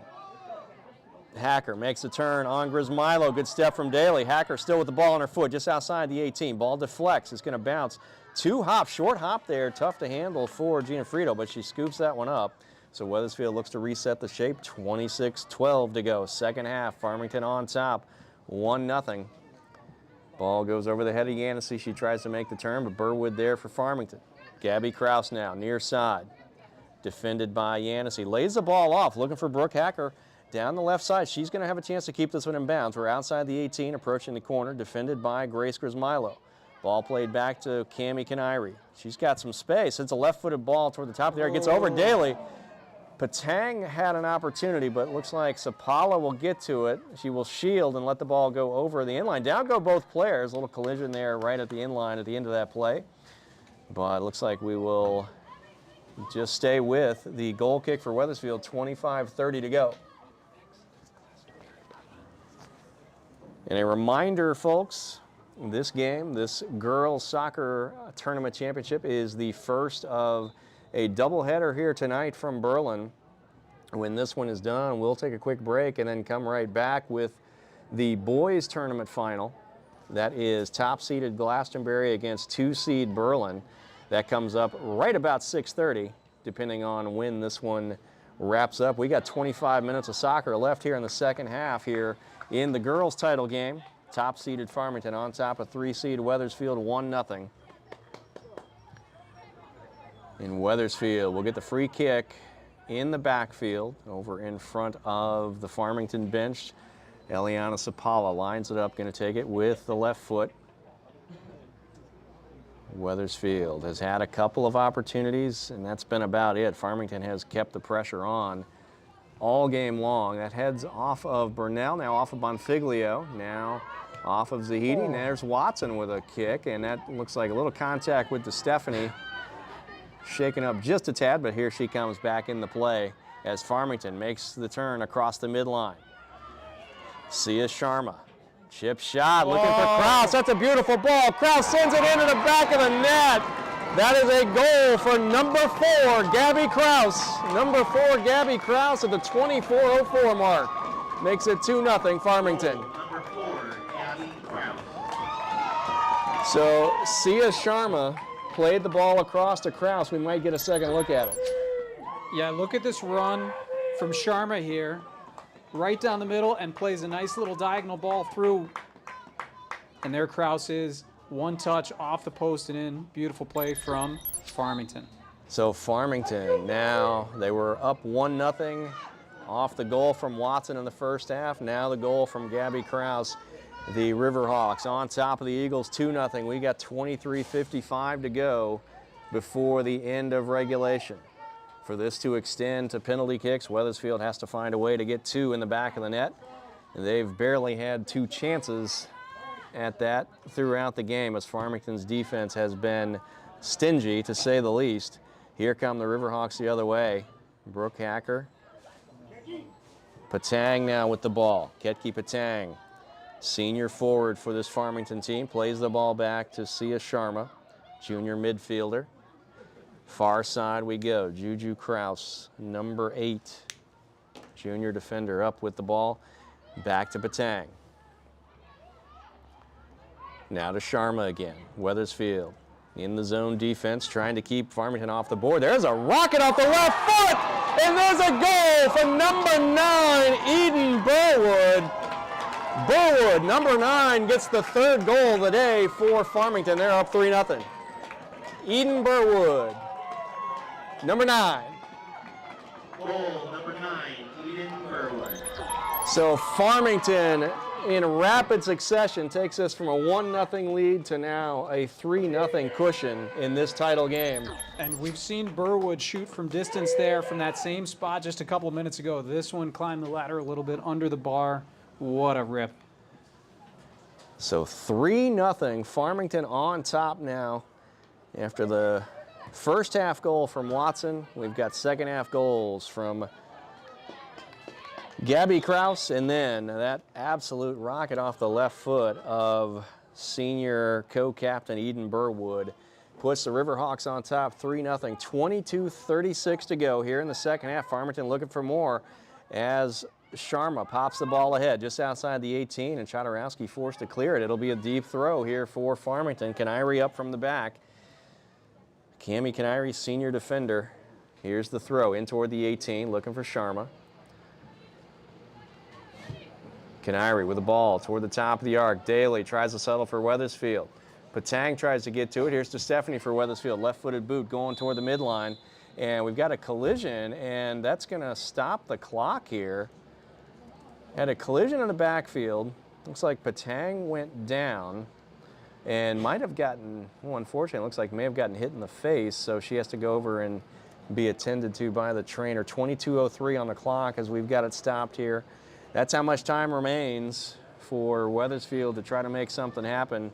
Hacker makes a turn on Grismilo. Good step from Daly. Hacker still with the ball on her foot just outside the 18. Ball deflects. It's going to bounce. Two hop, short hop there. Tough to handle for Gianfrido, but she scoops that one up. So Wethersfield looks to reset the shape. 26:12 to go. Second half. Farmington on top. 1-0. Ball goes over the head of Yanissi. She tries to make the turn, but Burwood there for Farmington. Gabby Kraus now near side. Defended by Yanissi. Lays the ball off. Looking for Brooke Hacker. Down the left side, she's going to have a chance to keep this one in bounds. We're outside the 18, approaching the corner, defended by Grace Grismilo. Ball played back to Cammie Canary. She's got some space. It's a left-footed ball toward the top there. It gets over Daly. Patang had an opportunity, but it looks like Sapala will get to it. She will shield and let the ball go over the inline. Down go both players. A little collision there right at the inline at the end of that play. But it looks like we will just stay with the goal kick for Wethersfield, 25:30 to go. And a reminder, folks, this game, this girls soccer tournament championship, is the first of a doubleheader here tonight from Berlin. When this one is done, we'll take a quick break and then come right back with the boys tournament final. That is top-seeded Glastonbury against 2-seed Berlin. That comes up right about 6:30, depending on when this one wraps up. We got 25 minutes of soccer left here in the second half here in the girls' title game. Top-seeded Farmington on top of 3-seed Wethersfield, 1-0. In Wethersfield, we'll get the free kick in the backfield over in front of the Farmington bench. Eliana Sapala lines it up, going to take it with the left foot. Wethersfield has had a couple of opportunities, and that's been about it. Farmington has kept the pressure on all game long. That heads off of Burnell, now off of Bonfiglio, now off of Zahidi. And there's Watson with a kick, and that looks like a little contact with DeStefani. Shaken up just a tad, but here she comes back in the play as Farmington makes the turn across the midline. Sia Sharma, chip shot, looking for Kraus. That's a beautiful ball. Kraus sends it into the back of the net. That is a goal for number 4, Gabby Kraus. Number 4, Gabby Kraus at the 24:04 mark. Makes it 2-0 Farmington. Number 4, Gabby Kraus. So Sia Sharma played the ball across to Kraus. We might get a second look at it. Yeah, look at this run from Sharma here. Right down the middle and plays a nice little diagonal ball through. And there Kraus is. One touch off the post and in. Beautiful play from Farmington. So Farmington now, they were up 1-0 off the goal from Watson in the first half. Now the goal from Gabby Kraus. The Riverhawks on top of the Eagles 2-0. We got 23:55 to go before the end of regulation. For this to extend to penalty kicks, Wethersfield has to find a way to get 2 in the back of the net. They've barely had 2 chances at that throughout the game as Farmington's defense has been stingy, to say the least. Here come the Riverhawks the other way. Brooke Hacker. Patang now with the ball. Ketki Patang, senior forward for this Farmington team, plays the ball back to Sia Sharma, junior midfielder. Far side we go. Juju Kraus, number 8, junior defender, up with the ball. Back to Patang. Now to Sharma again. Wethersfield in the zone defense, trying to keep Farmington off the board. There's a rocket off the left foot, and there's a goal for number 9, Eden Burwood. Burwood, number 9, gets the 3rd goal of the day for Farmington. They're up 3-0. Eden Burwood, number 9. Goal number 9, Eden Burwood. So Farmington, in rapid succession, takes us from a 1-0 lead to now a 3-0 cushion in this title game. And we've seen Burwood shoot from distance there from that same spot just a couple of minutes ago. This one climbed the ladder a little bit under the bar. What a rip. So 3-0, Farmington on top now. After the first half goal from Watson, we've got second half goals from Gabby Kraus, and then that absolute rocket off the left foot of senior co-captain Eden Burwood puts the Riverhawks on top 3-0. 22:36 to go here in the second half. Farmington looking for more as Sharma pops the ball ahead just outside the 18, and Chodorowski forced to clear it. It'll be a deep throw here for Farmington. Canary up from the back. Cami Canary, senior defender. Here's the throw in toward the 18, looking for Sharma. Canary with the ball toward the top of the arc. Daly tries to settle for Wethersfield. Patang tries to get to it. Here's to Stephanie for Wethersfield. Left-footed boot going toward the midline. And we've got a collision, and that's going to stop the clock here. Had a collision in the backfield. Looks like Patang went down and might have gotten, well, unfortunately, it looks like may have gotten hit in the face, so she has to go over and be attended to by the trainer. 22:03 on the clock as we've got it stopped here. That's how much time remains for Wethersfield to try to make something happen.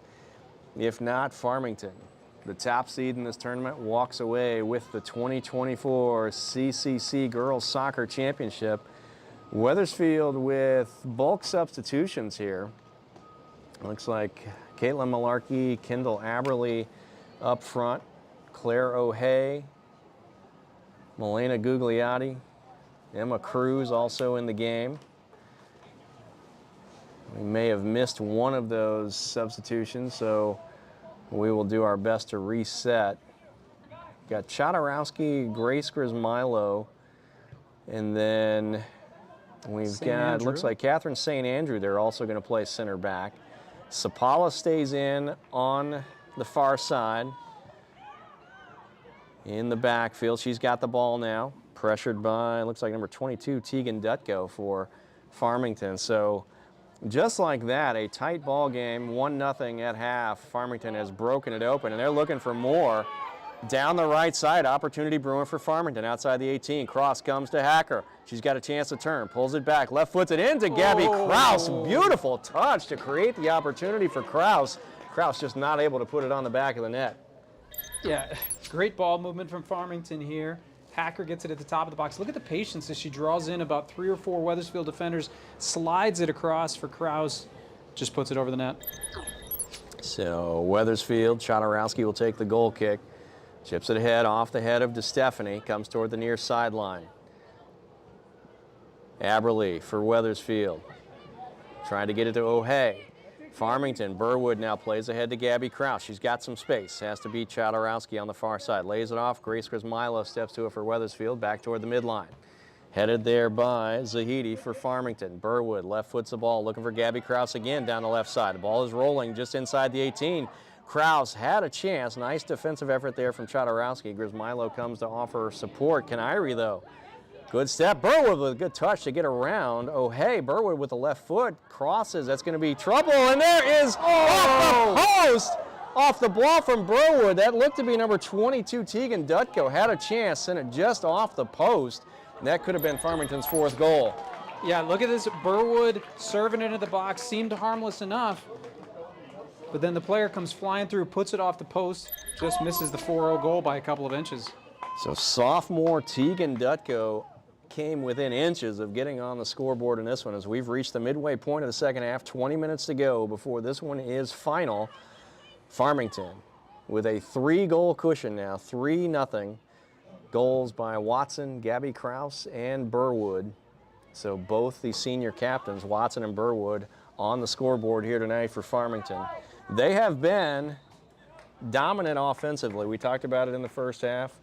If not, Farmington, the top seed in this tournament, walks away with the 2024 CCC Girls Soccer Championship. Wethersfield with bulk substitutions here. Looks like Caitlin Malarkey, Kendall Aberley up front, Claire O'Hay, Melena Gugliotti, Emma Cruz also in the game. We may have missed one of those substitutions, so we will do our best to reset. Got Chodorowski, Grace Grismilo, and then we've got, looks like Catherine St. Andrew. They're also going to play center back. Sapala stays in on the far side in the backfield. She's got the ball now, pressured by, looks like number 22, Tegan Dutko for Farmington. So just like that, a tight ball game, 1-0 at half. Farmington has broken it open, and they're looking for more. Down the right side, opportunity brewing for Farmington outside the 18. Cross comes to Hacker. She's got a chance to turn, pulls it back, left foots it into Gabby Kraus. Beautiful touch to create the opportunity for Kraus. Kraus just not able to put it on the back of the net. Yeah, great ball movement from Farmington here. Hacker gets it at the top of the box. Look at the patience as she draws in about 3 or 4 Wethersfield defenders, slides it across for Kraus, just puts it over the net. So Wethersfield, Chodorowski will take the goal kick. Chips it ahead off the head of DeStefani, comes toward the near sideline. Aberley for Wethersfield. Trying to get it to O'Hay. Farmington, Burwood now plays ahead to Gabby Kraus. She's got some space. Has to beat Chodorowski on the far side. Lays it off. Grace Grismilo steps to it for Wethersfield. Back toward the midline. Headed there by Zahidi for Farmington. Burwood left foots the ball. Looking for Gabby Kraus again down the left side. The ball is rolling just inside the 18. Kraus had a chance. Nice defensive effort there from Chodorowski. Grismilo comes to offer support. Canary, though. Good step. Burwood with a good touch to get around. Oh, hey, Burwood with the left foot. Crosses. That's going to be trouble. And there is off the post. Off the ball from Burwood. That looked to be number 22, Tegan Dutko. Had a chance. Sent it just off the post. And that could have been Farmington's 4th goal. Yeah, look at this. Burwood serving into the box. Seemed harmless enough. But then the player comes flying through, puts it off the post, just misses the 4-0 goal by a couple of inches. So sophomore Tegan Dutko came within inches of getting on the scoreboard in this one as we've reached the midway point of the second half. 20 minutes to go before this one is final. Farmington with a 3-goal cushion now, 3-0. Goals by Watson, Gabby Kraus, and Burwood. So both the senior captains, Watson and Burwood, on the scoreboard here tonight for Farmington. They have been dominant offensively. We talked about it in the first half.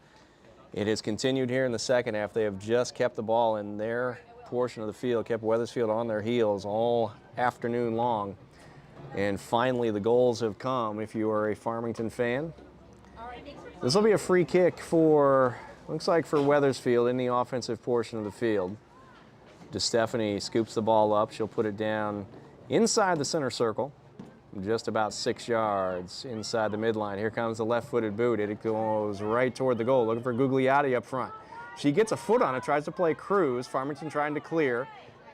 It has continued here in the second half. They have just kept the ball in their portion of the field, kept Wethersfield on their heels all afternoon long. And finally, the goals have come if you are a Farmington fan. This will be a free kick for, looks like for Wethersfield in the offensive portion of the field. DeStefani scoops the ball up. She'll put it down inside the center circle, just about 6 yards inside the midline. Here comes the left-footed boot. It goes right toward the goal, looking for Gugliotti up front. She gets a foot on it, tries to play Cruz. Farmington trying to clear.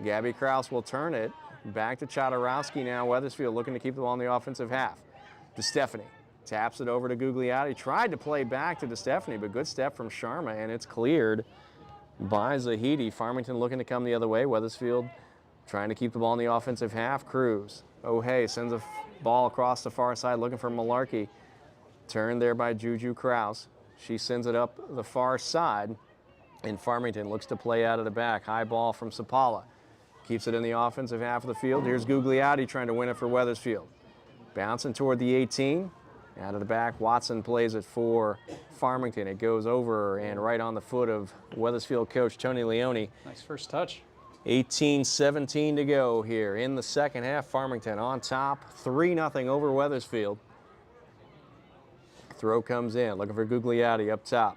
Gabby Kraus will turn it. Back to Chodorowski now. Wethersfield looking to keep the ball in the offensive half. DeStefani taps it over to Gugliotti. Tried to play back to DeStefani, but good step from Sharma, and it's cleared by Zahidi. Farmington looking to come the other way. Wethersfield trying to keep the ball in the offensive half. Cruz. O'Hay sends a ball across the far side looking for Malarkey. Turned there by Juju Kraus. She sends it up the far side, and Farmington looks to play out of the back. High ball from Sapala. Keeps it in the offensive half of the field. Here's Gugliotti trying to win it for Wethersfield. Bouncing toward the 18. Out of the back, Watson plays it for Farmington. It goes over and right on the foot of Wethersfield coach Tony Leone. Nice first touch. 18-17 to go here in the second half. Farmington on top, 3-0 over Wethersfield. Throw comes in, looking for Gugliotti up top.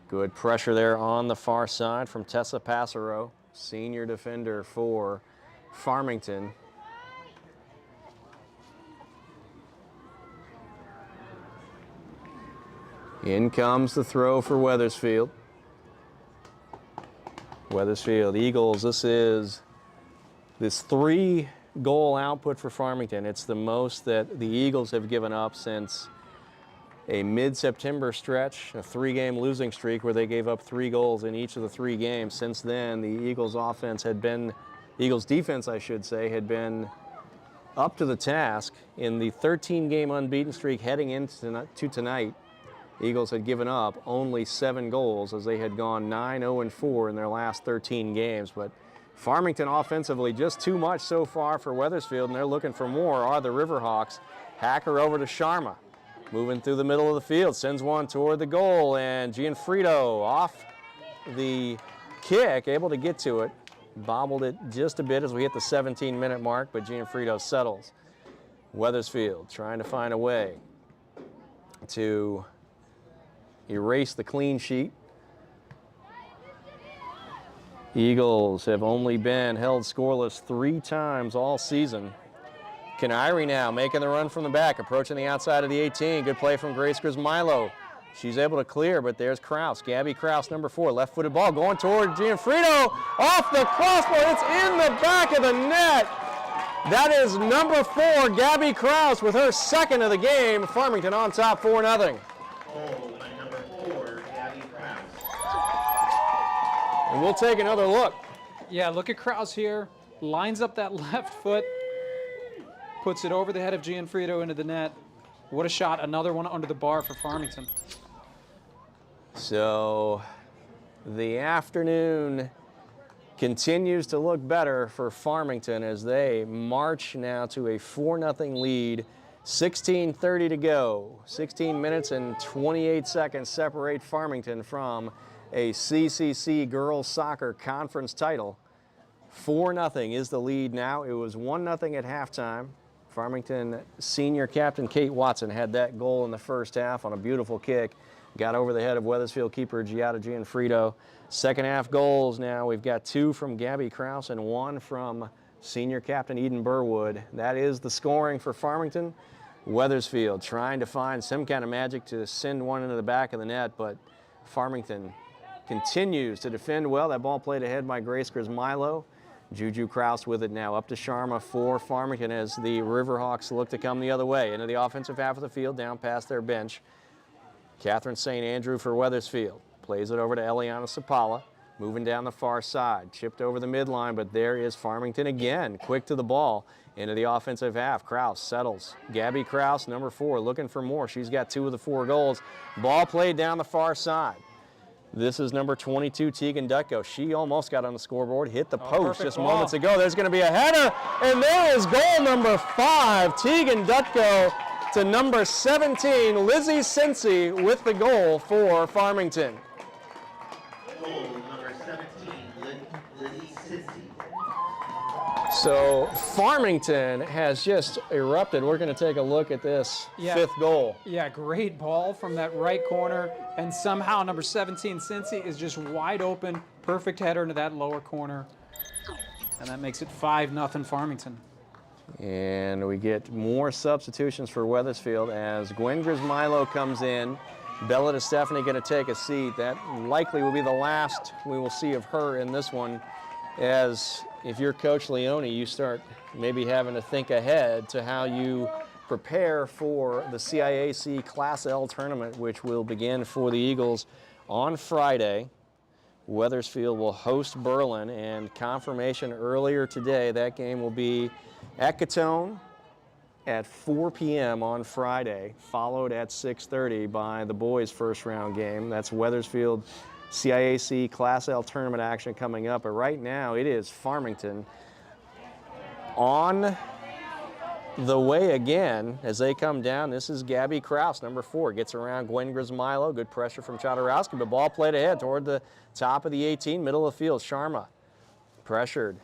Good pressure there on the far side from Tessa Passero, senior defender for Farmington. In comes the throw for Wethersfield. Wethersfield Eagles, this is this 3-goal output for Farmington. It's the most that the Eagles have given up since a mid-September stretch, a 3-game losing streak where they gave up 3 goals in each of the 3 games. Since then, the Eagles offense had been, Eagles defense, I should say, had been up to the task. In the 13-game unbeaten streak heading into tonight, Eagles had given up only 7 goals as they had gone 9-0-4 in their last 13 games. But Farmington offensively just too much so far for Wethersfield, and they're looking for more are the Riverhawks. Hacker over to Sharma. Moving through the middle of the field, sends one toward the goal, and Gianfrido off the kick, able to get to it. Bobbled it just a bit as we hit the 17-minute mark, but Gianfrido settles. Wethersfield trying to find a way to erase the clean sheet. Eagles have only been held scoreless 3 times all season. Canary now making the run from the back, approaching the outside of the 18. Good play from Grace Grismilo. She's able to clear, but there's Kraus. Gabby Kraus, number 4, left-footed ball going toward Gianfrido. Off the crossbar, it's in the back of the net. That is number 4, Gabby Kraus, with her second of the game. Farmington on top, 4-0. And we'll take another look. Yeah, look at Kraus here. Lines up that left foot. Puts it over the head of Gianfrido into the net. What a shot. Another one under the bar for Farmington. So the afternoon continues to look better for Farmington as they march now to a 4-0 lead. 16:30 to go. 16 minutes and 28 seconds separate Farmington from a CCC girls soccer conference title. 4-0 is the lead now. It was 1-0 at halftime. Farmington senior captain Kate Watson had that goal in the first half on a beautiful kick. Got over the head of Wethersfield keeper Giada Gianfrido. Second half goals now. We've got 2 from Gabby Kraus and 1 from senior captain Eden Burwood. That is the scoring for Farmington. Wethersfield trying to find some kind of magic to send one into the back of the net, but Farmington continues to defend well. That ball played ahead by Grace Grismilo. Juju Kraus with it now, up to Sharma for Farmington as the Riverhawks look to come the other way. Into the offensive half of the field, down past their bench. Catherine St. Andrew for Wethersfield. Plays it over to Eliana Sapala, moving down the far side. Chipped over the midline, but there is Farmington again, quick to the ball. Into the offensive half, Kraus settles. Gabby Kraus, number 4, looking for more. She's got 2 of the 4 goals. Ball played down the far side. This is number 22, Tegan Dutko. She almost got on the scoreboard, hit the post just moments ago. There's going to be a header, and there is goal number 5, Tegan Dutko to number 17, Lizzie Cincy with the goal for Farmington. Goal number 17, Lizzie Cincy. So Farmington has just erupted. We're going to take a look at this 5th goal. Yeah, great ball from that right corner, and somehow number 17, Cincy, is just wide open. Perfect header into that lower corner, and that makes it 5-0 Farmington. And we get more substitutions for Wethersfield as Gwen Grismilo comes in. Bella DeStefani going to take a seat. That likely will be the last we will see of her in this one, as if you're Coach Leone, you start maybe having to think ahead to how you prepare for the CIAC Class L tournament, which will begin for the Eagles on Friday. Wethersfield will host Berlin, and confirmation earlier today, that game will be at Catone at 4 p.m. on Friday, followed at 6:30 by the boys' first round game. That's Wethersfield CIAC Class L tournament action coming up. But right now it is Farmington on the way again as they come down. This is Gabby Kraus, number 4, gets around Gwen Grismilo. Good pressure from Chodorowski, but ball played ahead toward the top of the 18, middle of the field. Sharma pressured.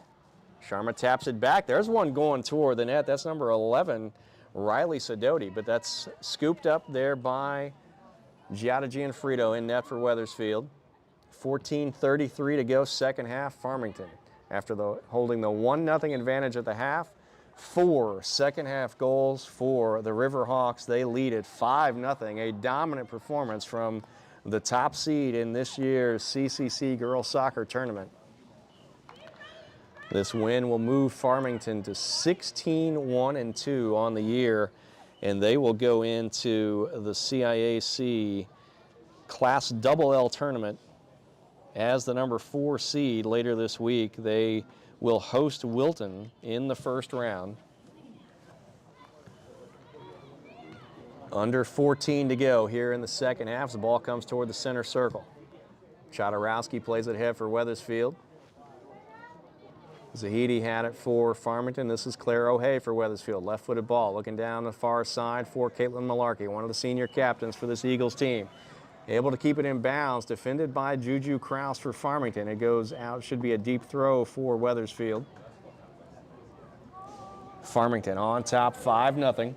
Sharma taps it back. There's one going toward the net. That's number 11, Riley Sidoti, but that's scooped up there by Giada Gianfrido in net for Wethersfield. 14:33 to go, second half. Farmington, after holding the 1-0 advantage at the half, 4 second half goals for the Riverhawks. They lead it 5-0, a dominant performance from the top seed in this year's CCC Girls Soccer Tournament. This win will move Farmington to 16-1-2 on the year, and they will go into the CIAC Class L tournament as the number 4 seed later this week. They will host Wilton in the first round. Under 14 to go here in the second half. The ball comes toward the center circle. Chodorowski plays it ahead for Wethersfield. Zahidi had it for Farmington. This is Claire O'Hay for Wethersfield. Left-footed ball, looking down the far side for Caitlin Malarkey, one of the senior captains for this Eagles team. Able to keep it in bounds, defended by Juju Kraus for Farmington. It goes out, should be a deep throw for Wethersfield. Farmington on top, 5-0.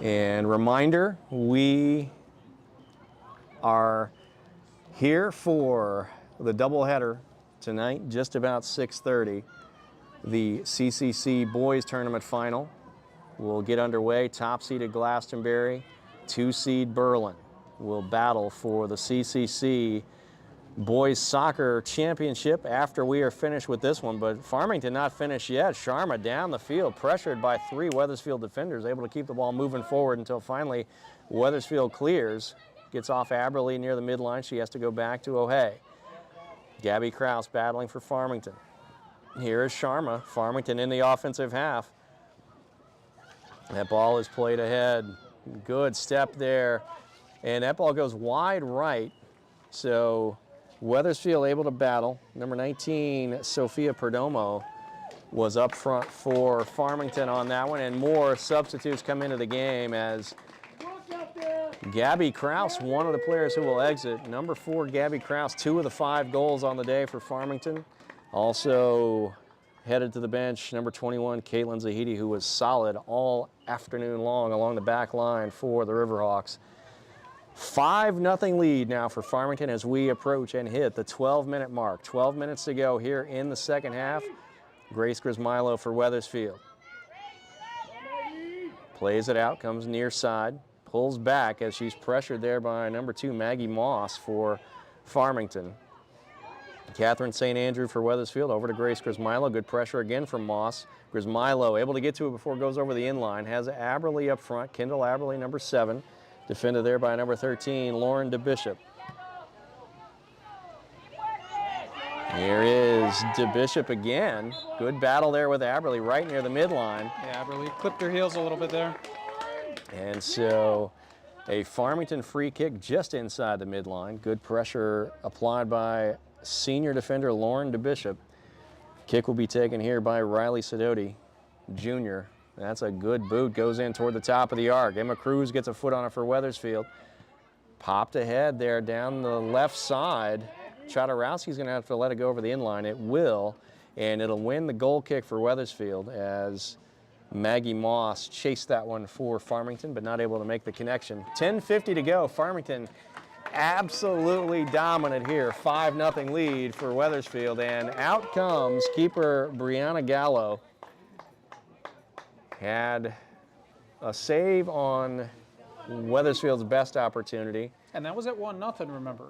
And reminder, we are here for the doubleheader tonight, just about 6:30. The CCC Boys Tournament Final will get underway. Top-seeded Glastonbury, 2-seed Berlin will battle for the CCC Boys Soccer Championship after we are finished with this one. But Farmington not finished yet. Sharma down the field, pressured by 3 Wethersfield defenders, able to keep the ball moving forward until finally Wethersfield clears. Gets off Aberley near the midline. She has to go back to O'Hay. Gabby Kraus battling for Farmington. Here is Sharma. Farmington in the offensive half. That ball is played ahead. Good step there. And that ball goes wide right. So Wethersfield able to battle. Number 19, Sophia Perdomo, was up front for Farmington on that one. And more substitutes come into the game as Gabby Kraus, one of the players who will exit. Number 4, Gabby Kraus, 2 of the 5 goals on the day for Farmington. Also headed to the bench, number 21, Caitlin Zahidi, who was solid all afternoon long along the back line for the Riverhawks. 5-0 lead now for Farmington as we approach and hit the 12-minute mark. 12 minutes to go here in the second half. Grace Grismilo for Wethersfield. Plays it out, comes near side. Pulls back as she's pressured there by number 2, Maggie Moss for Farmington. Catherine St. Andrew for Wethersfield, over to Grace Grismilo. Good pressure again from Moss. Grismilo able to get to it before it goes over the inline. Has Aberly up front. Kendall Aberly, number 7. Defended there by number 13, Lauren DeBishop. Here is DeBishop again. Good battle there with Aberly right near the midline. Yeah, Aberly clipped her heels a little bit there. And so a Farmington free kick just inside the midline. Good pressure applied by senior defender Lauren DeBishop. Kick will be taken here by Riley Sidoti, Jr. That's a good boot. Goes in toward the top of the arc. Emma Cruz gets a foot on it for Wethersfield. Popped ahead there down the left side. Chodorowski's going to have to let it go over the inline. It will, and it'll win the goal kick for Wethersfield as Maggie Moss chased that one for Farmington, but not able to make the connection. 10:50 to go. Farmington absolutely dominant here. 5-0 lead for Wethersfield, and out comes keeper Brianna Gallo. Had a save on Wethersfield's best opportunity. And that was at 1-0, remember.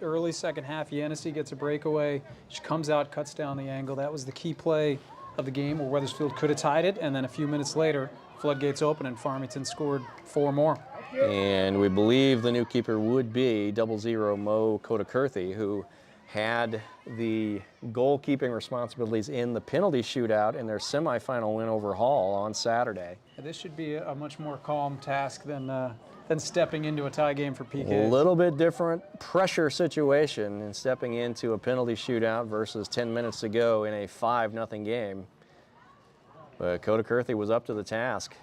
Early second half, Yancey gets a breakaway. She comes out, cuts down the angle. That was the key play of the game where Wethersfield could have tied it, and then a few minutes later, floodgates open and Farmington scored 4 more. And we believe the new keeper would be 00 Mo Kotakurthi, who had the goalkeeping responsibilities in the penalty shootout in their semifinal win over Hall on Saturday. This should be a much more calm task than stepping into a tie game for PK. A little bit different pressure situation in stepping into a penalty shootout versus 10 minutes to go in a 5-0 game. But Kotakurthi was up to the task.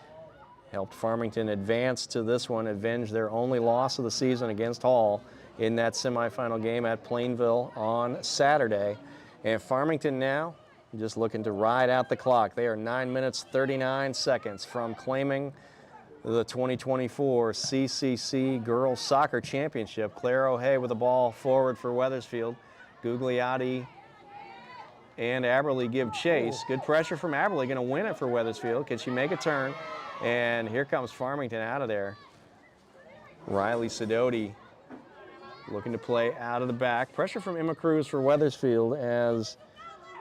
Helped Farmington advance to this one, avenge their only loss of the season against Hall in that semifinal game at Plainville on Saturday. And Farmington now just looking to ride out the clock. They are 9 minutes 39 seconds from claiming the 2024 CCC Girls Soccer Championship. Claire O'Hay with the ball forward for Wethersfield. Gugliotti and Aberly give chase. Good pressure from Aberly, going to win it for Wethersfield. Can she make a turn? And here comes Farmington out of there. Riley Sidoti looking to play out of the back. Pressure from Emma Cruz for Wethersfield as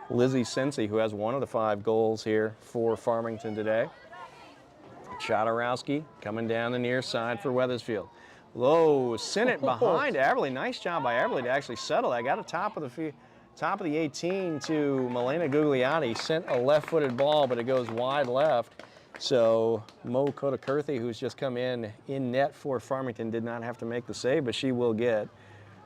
Lizzie Cincy, who has one of the 5 goals here for Farmington today. Chodorowski coming down the near side for Wethersfield. Low, sent it behind Aberly. Nice job by Aberly to actually settle that. Got a top of the 18 to Milena Gugliotti. Sent a left-footed ball, but it goes wide left. So Mo Kotakurthi, who's just come in net for Farmington, did not have to make the save, but she will get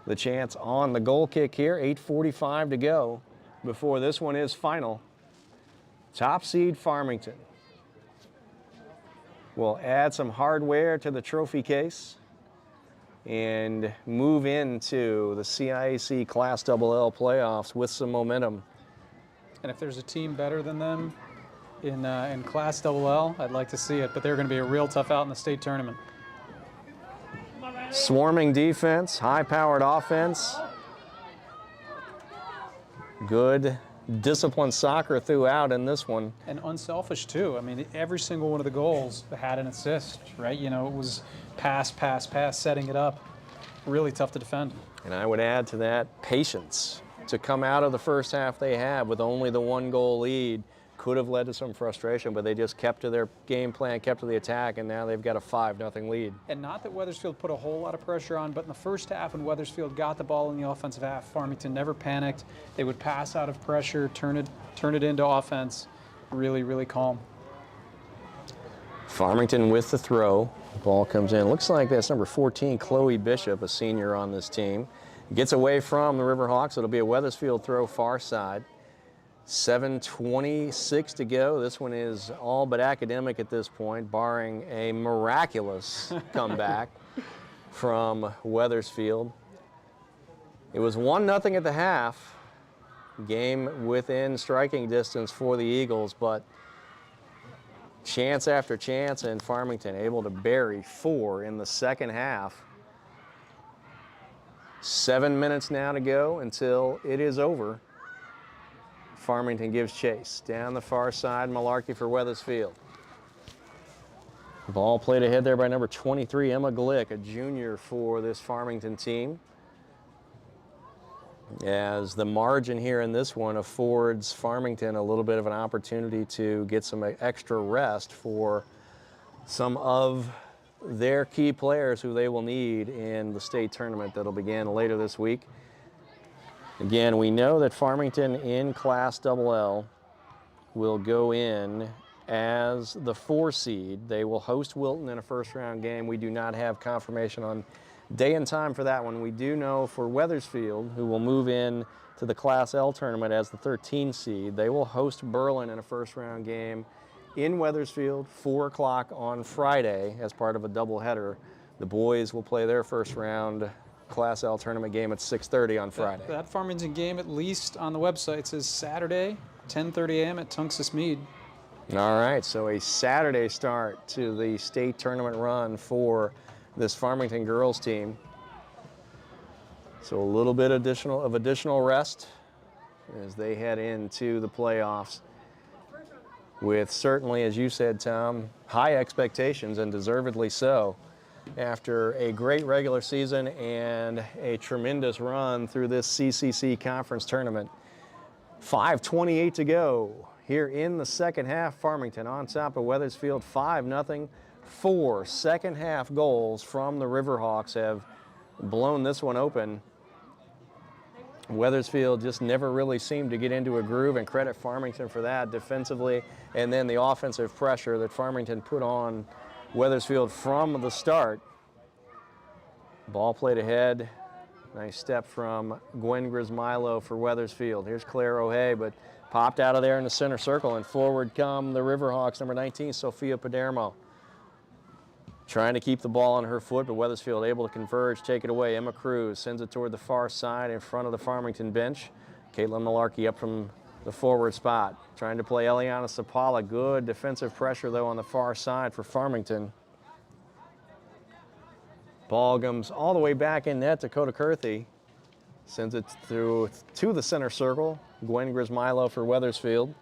the chance on the goal kick here. 8:45 to go before this one is final. Top seed Farmington will add some hardware to the trophy case and move into the CIAC Class LL playoffs with some momentum. And if there's a team better than them in Class LL, I'd like to see it, but they're going to be a real tough out in the state tournament. Swarming defense, high-powered offense. Good disciplined soccer throughout in this one. And unselfish, too. I mean, every single one of the goals had an assist, right? You know, it was pass, pass, pass, setting it up. Really tough to defend. And I would add to that patience to come out of the first half they had with only the 1-goal lead. Could have led to some frustration, but they just kept to their game plan, kept to the attack, and now they've got a 5-0 lead. And not that Wethersfield put a whole lot of pressure on, but in the first half when Wethersfield got the ball in the offensive half, Farmington never panicked. They would pass out of pressure, turn it into offense. Really, really calm. Farmington with the throw. The ball comes in. Looks like that's number 14, Chloe Bishop, a senior on this team. Gets away from the Riverhawks. It'll be a Wethersfield throw far side. 7:26 to go. This one is all but academic at this point, barring a miraculous comeback from Wethersfield. It was 1-0 at the half. Game within striking distance for the Eagles, but chance after chance, and Farmington able to bury 4 in the second half. 7 minutes now to go until it is over. Farmington gives chase. Down the far side, Malarkey for Wethersfield. Ball played ahead there by number 23, Emma Glick, a junior for this Farmington team. as the margin here in this one affords Farmington a little bit of an opportunity to get some extra rest for some of their key players who they will need in the state tournament that'll begin later this week. Again, we know that Farmington in Class AA will go in as the 4 seed. They will host Wilton in a first-round game. We do not have confirmation on day and time for that one. We do know for Wethersfield, who will move in to the Class L tournament as the 13 seed, they will host Berlin in a first-round game in Wethersfield, 4 o'clock on Friday as part of a doubleheader. The boys will play their first-round Class L tournament game at 6:30 on Friday. That Farmington game, at least on the website, says Saturday, 10:30 a.m. at Tungus Mead. All right, so a Saturday start to the state tournament run for this Farmington girls team. So a little bit additional rest as they head into the playoffs with, certainly, as you said, Tom, high expectations, and deservedly so, after a great regular season and a tremendous run through this CCC conference tournament. 5:28 to go here in the second half. Farmington on top of Wethersfield 5-0. 4 second half goals from the Riverhawks have blown this one open. Wethersfield just never really seemed to get into a groove, and credit Farmington for that defensively, and then the offensive pressure that Farmington put on Wethersfield from the start. Ball played ahead. Nice step from Gwen Grismilo for Wethersfield. Here's Claire O'Hay, but popped out of there in the center circle, and forward come the Riverhawks, number 19, Sophia Padermo. Trying to keep the ball on her foot, but Wethersfield able to converge, take it away. Emma Cruz sends it toward the far side in front of the Farmington bench. Caitlin Malarkey up from the forward spot. Trying to play Eliana Sapala. Good defensive pressure, though, on the far side for Farmington. Ball comes all the way back in net to Coda Kurthy. Sends it through to the center circle. Gwen Grismilo for Wethersfield.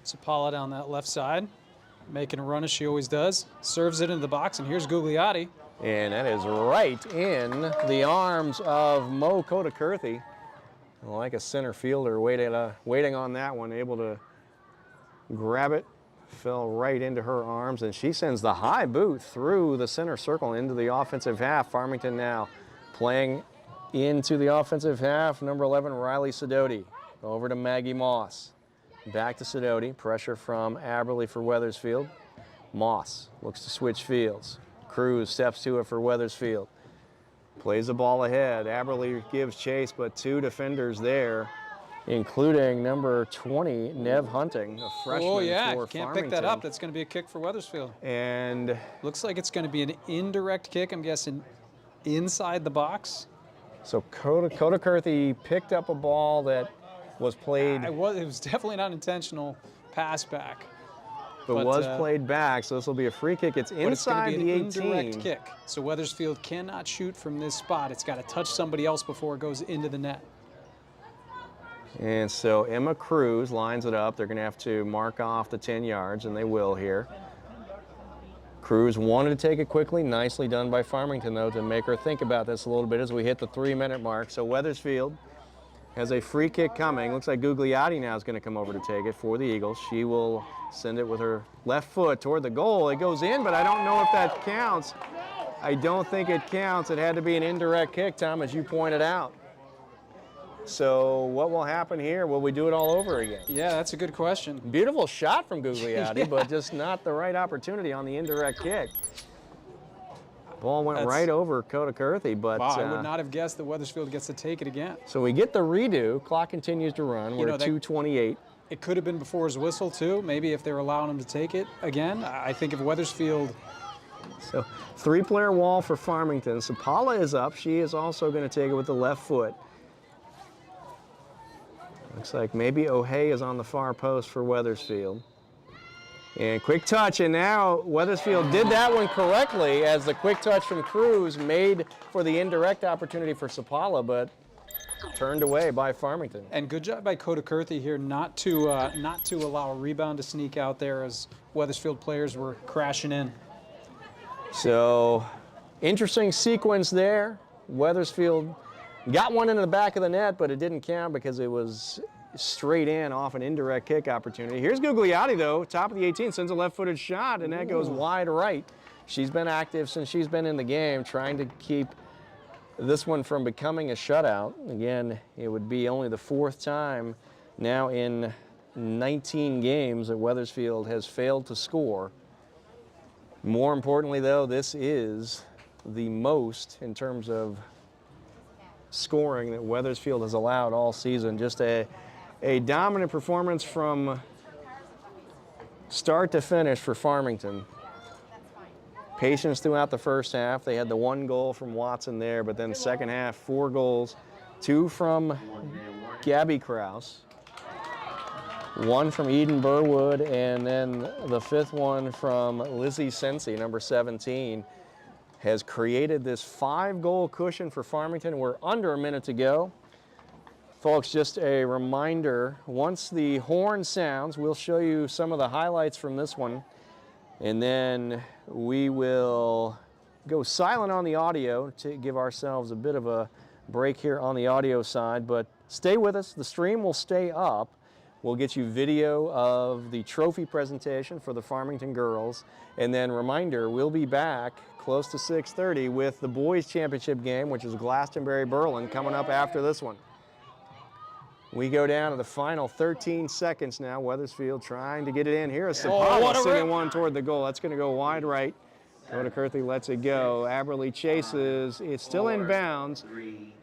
Sapala down that left side, making a run as she always does. Serves it into the box, and here's Gugliotti. And that is right in the arms of Mo Coda Kurthy. Like a center fielder waiting on that one, able to grab it. Fell right into her arms, and she sends the high boot through the center circle into the offensive half. Farmington now playing into the offensive half. Number 11, Riley Sidoti. Over to Maggie Moss. Back to Sidoti. Pressure from Aberley for Wethersfield. Moss looks to switch fields. Cruz steps to it for Wethersfield. Plays the ball ahead. Aberley gives chase, but 2 defenders there, including number 20, Nev Hunting, a freshman Oh, yeah, for can't Farmington. pick that up. That's going to be a kick for Wethersfield. And looks like it's going to be an indirect kick, I'm guessing, inside the box. so Coda Kurthy picked up a ball that was played. It was definitely not intentional pass back. But was played back, so this will be a free kick. It's inside but it's the 18. going to be an indirect kick. So Wethersfield cannot shoot from this spot. It's got to touch somebody else before it goes into the net. And so Emma Cruz lines it up. They're going to have to mark off the 10 yards, and they will here. Cruz wanted to take it quickly. Nicely done by Farmington, though, to make her think about this a little bit as we hit the 3-minute mark. So Wethersfield has a free kick coming. Looks like Gugliotti now is going to come over to take it for the Eagles. She will send it with her left foot toward the goal. It goes in, but I don't know if that counts. I don't think it counts. It had to be an indirect kick, Tom, as you pointed out. So what will happen here? Will we do it all over again? Yeah, that's a good question. Beautiful shot from Gugliotti, Yeah. but just not the right opportunity on the indirect kick. Ball went right over Coda Kurthy, but Wow, I would not have guessed that Wethersfield gets to take it again. so we get the redo. Clock continues to run. We're at 2:28. It could have been before his whistle, too. Maybe if they were allowing him to take it again. I think if Wethersfield... So 3-player wall for Farmington. Sapala is up. She is also going to take it with the left foot. Looks like maybe O'Hay is on the far post for Wethersfield. And quick touch, and now Wethersfield did that one correctly as the quick touch from Cruz made for the indirect opportunity for Sapala, but turned away by Farmington. And good job by Coda Kurthy here not to allow a rebound to sneak out there as Wethersfield players were crashing in. So interesting sequence there. Wethersfield Got one into the back of the net, but it didn't count because it was straight in off an indirect kick opportunity. Here's Gugliotti, though, top of the 18, sends a left-footed shot, and that goes wide right. She's been active since she's been in the game, trying to keep this one from becoming a shutout. Again, it would be only the 4th time now in 19 games that Wethersfield has failed to score. More importantly, though, this is the most in terms of scoring that Wethersfield has allowed all season. Just a dominant performance from start to finish for Farmington. Patience throughout the first half. They had the 1 goal from Watson there, but then second half, 4 goals, 2 from Gabby Krause, 1 from Eden Burwood, and then the 5th one from Lizzie Sensi, number 17, has created this 5-goal cushion for Farmington. We're under a minute to go. Folks, just a reminder, once the horn sounds, we'll show you some of the highlights from this one, and then we will go silent on the audio to give ourselves a bit of a break here on the audio side, but stay with us. The stream will stay up. We'll get you video of the trophy presentation for the Farmington girls, and then reminder, we'll be back close to 6:30 with the boys championship game, which is Glastonbury-Berlin, coming up after this one. We go down to the final 13 seconds now. Wethersfield trying to get it in. Here's Sapala sending one toward the goal. That's going to go wide right. Coda Kirthley lets it go. Aberley chases. It's still in bounds. 3,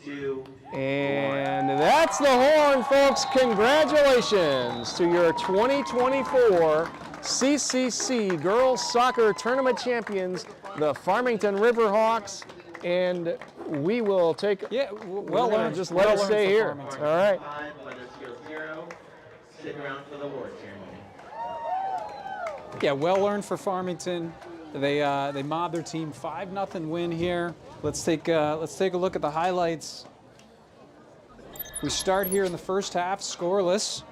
2, and that's the horn, folks. Congratulations to your 2024 CCC Girls Soccer Tournament champions, the Farmington Riverhawks. And we will take. Yeah, well learned. Just let us stay here. Farmington. All right. 5, Wethersfield 0. Stick around for the award ceremony. Yeah, well earned for Farmington. They mobbed their team, 5-0 win here. Let's take a look at the highlights. We start here in the first half, scoreless,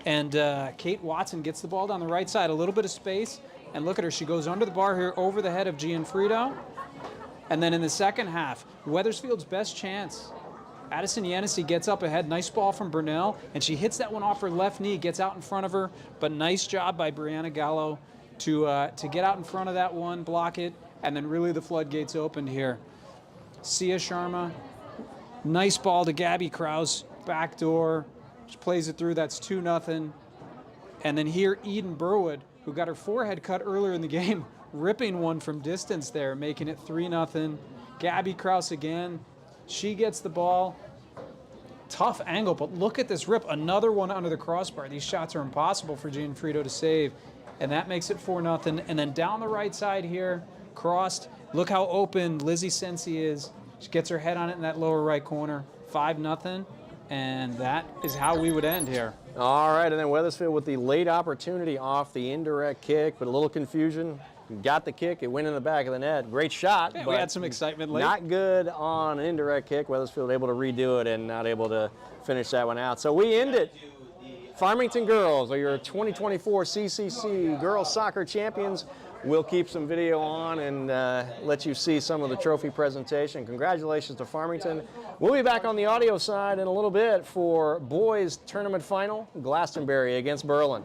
and Kate Watson gets the ball down the right side, a little bit of space, and look at her. She goes under the bar here, over the head of Gianfrido. And then in the second half, Wethersfield's best chance. Addison Yenisey gets up ahead. Nice ball from Burnell, and she hits that one off her left knee, gets out in front of her. But nice job by Brianna Gallo to get out in front of that one, block it, and then really the floodgates opened here. Sia Sharma, nice ball to Gabby Krause, backdoor. She plays it through. That's 2-0. And then here, Eden Burwood, who got her forehead cut earlier in the game, ripping one from distance there, making it 3-0. Gabby Krause again. She gets the ball. Tough angle, but look at this rip. Another one under the crossbar. These shots are impossible for Gianfrido to save. And that makes it 4-0. And then down the right side here, crossed. Look how open Lizzie Sensi is. She gets her head on it in that lower right corner. 5-0. And that is how we would end here. All right, and then Wethersfield with the late opportunity off the indirect kick, but a little confusion. Got the kick, it went in the back of the net. Great shot. Yeah, but we had some excitement late. Not good on an indirect kick. Wethersfield able to redo it and not able to finish that one out. So we end it. Farmington girls are your 2024 CCC Girls Soccer Champions. We'll keep some video on and let you see some of the trophy presentation. Congratulations to Farmington. We'll be back on the audio side in a little bit for boys tournament final, Glastonbury against Berlin.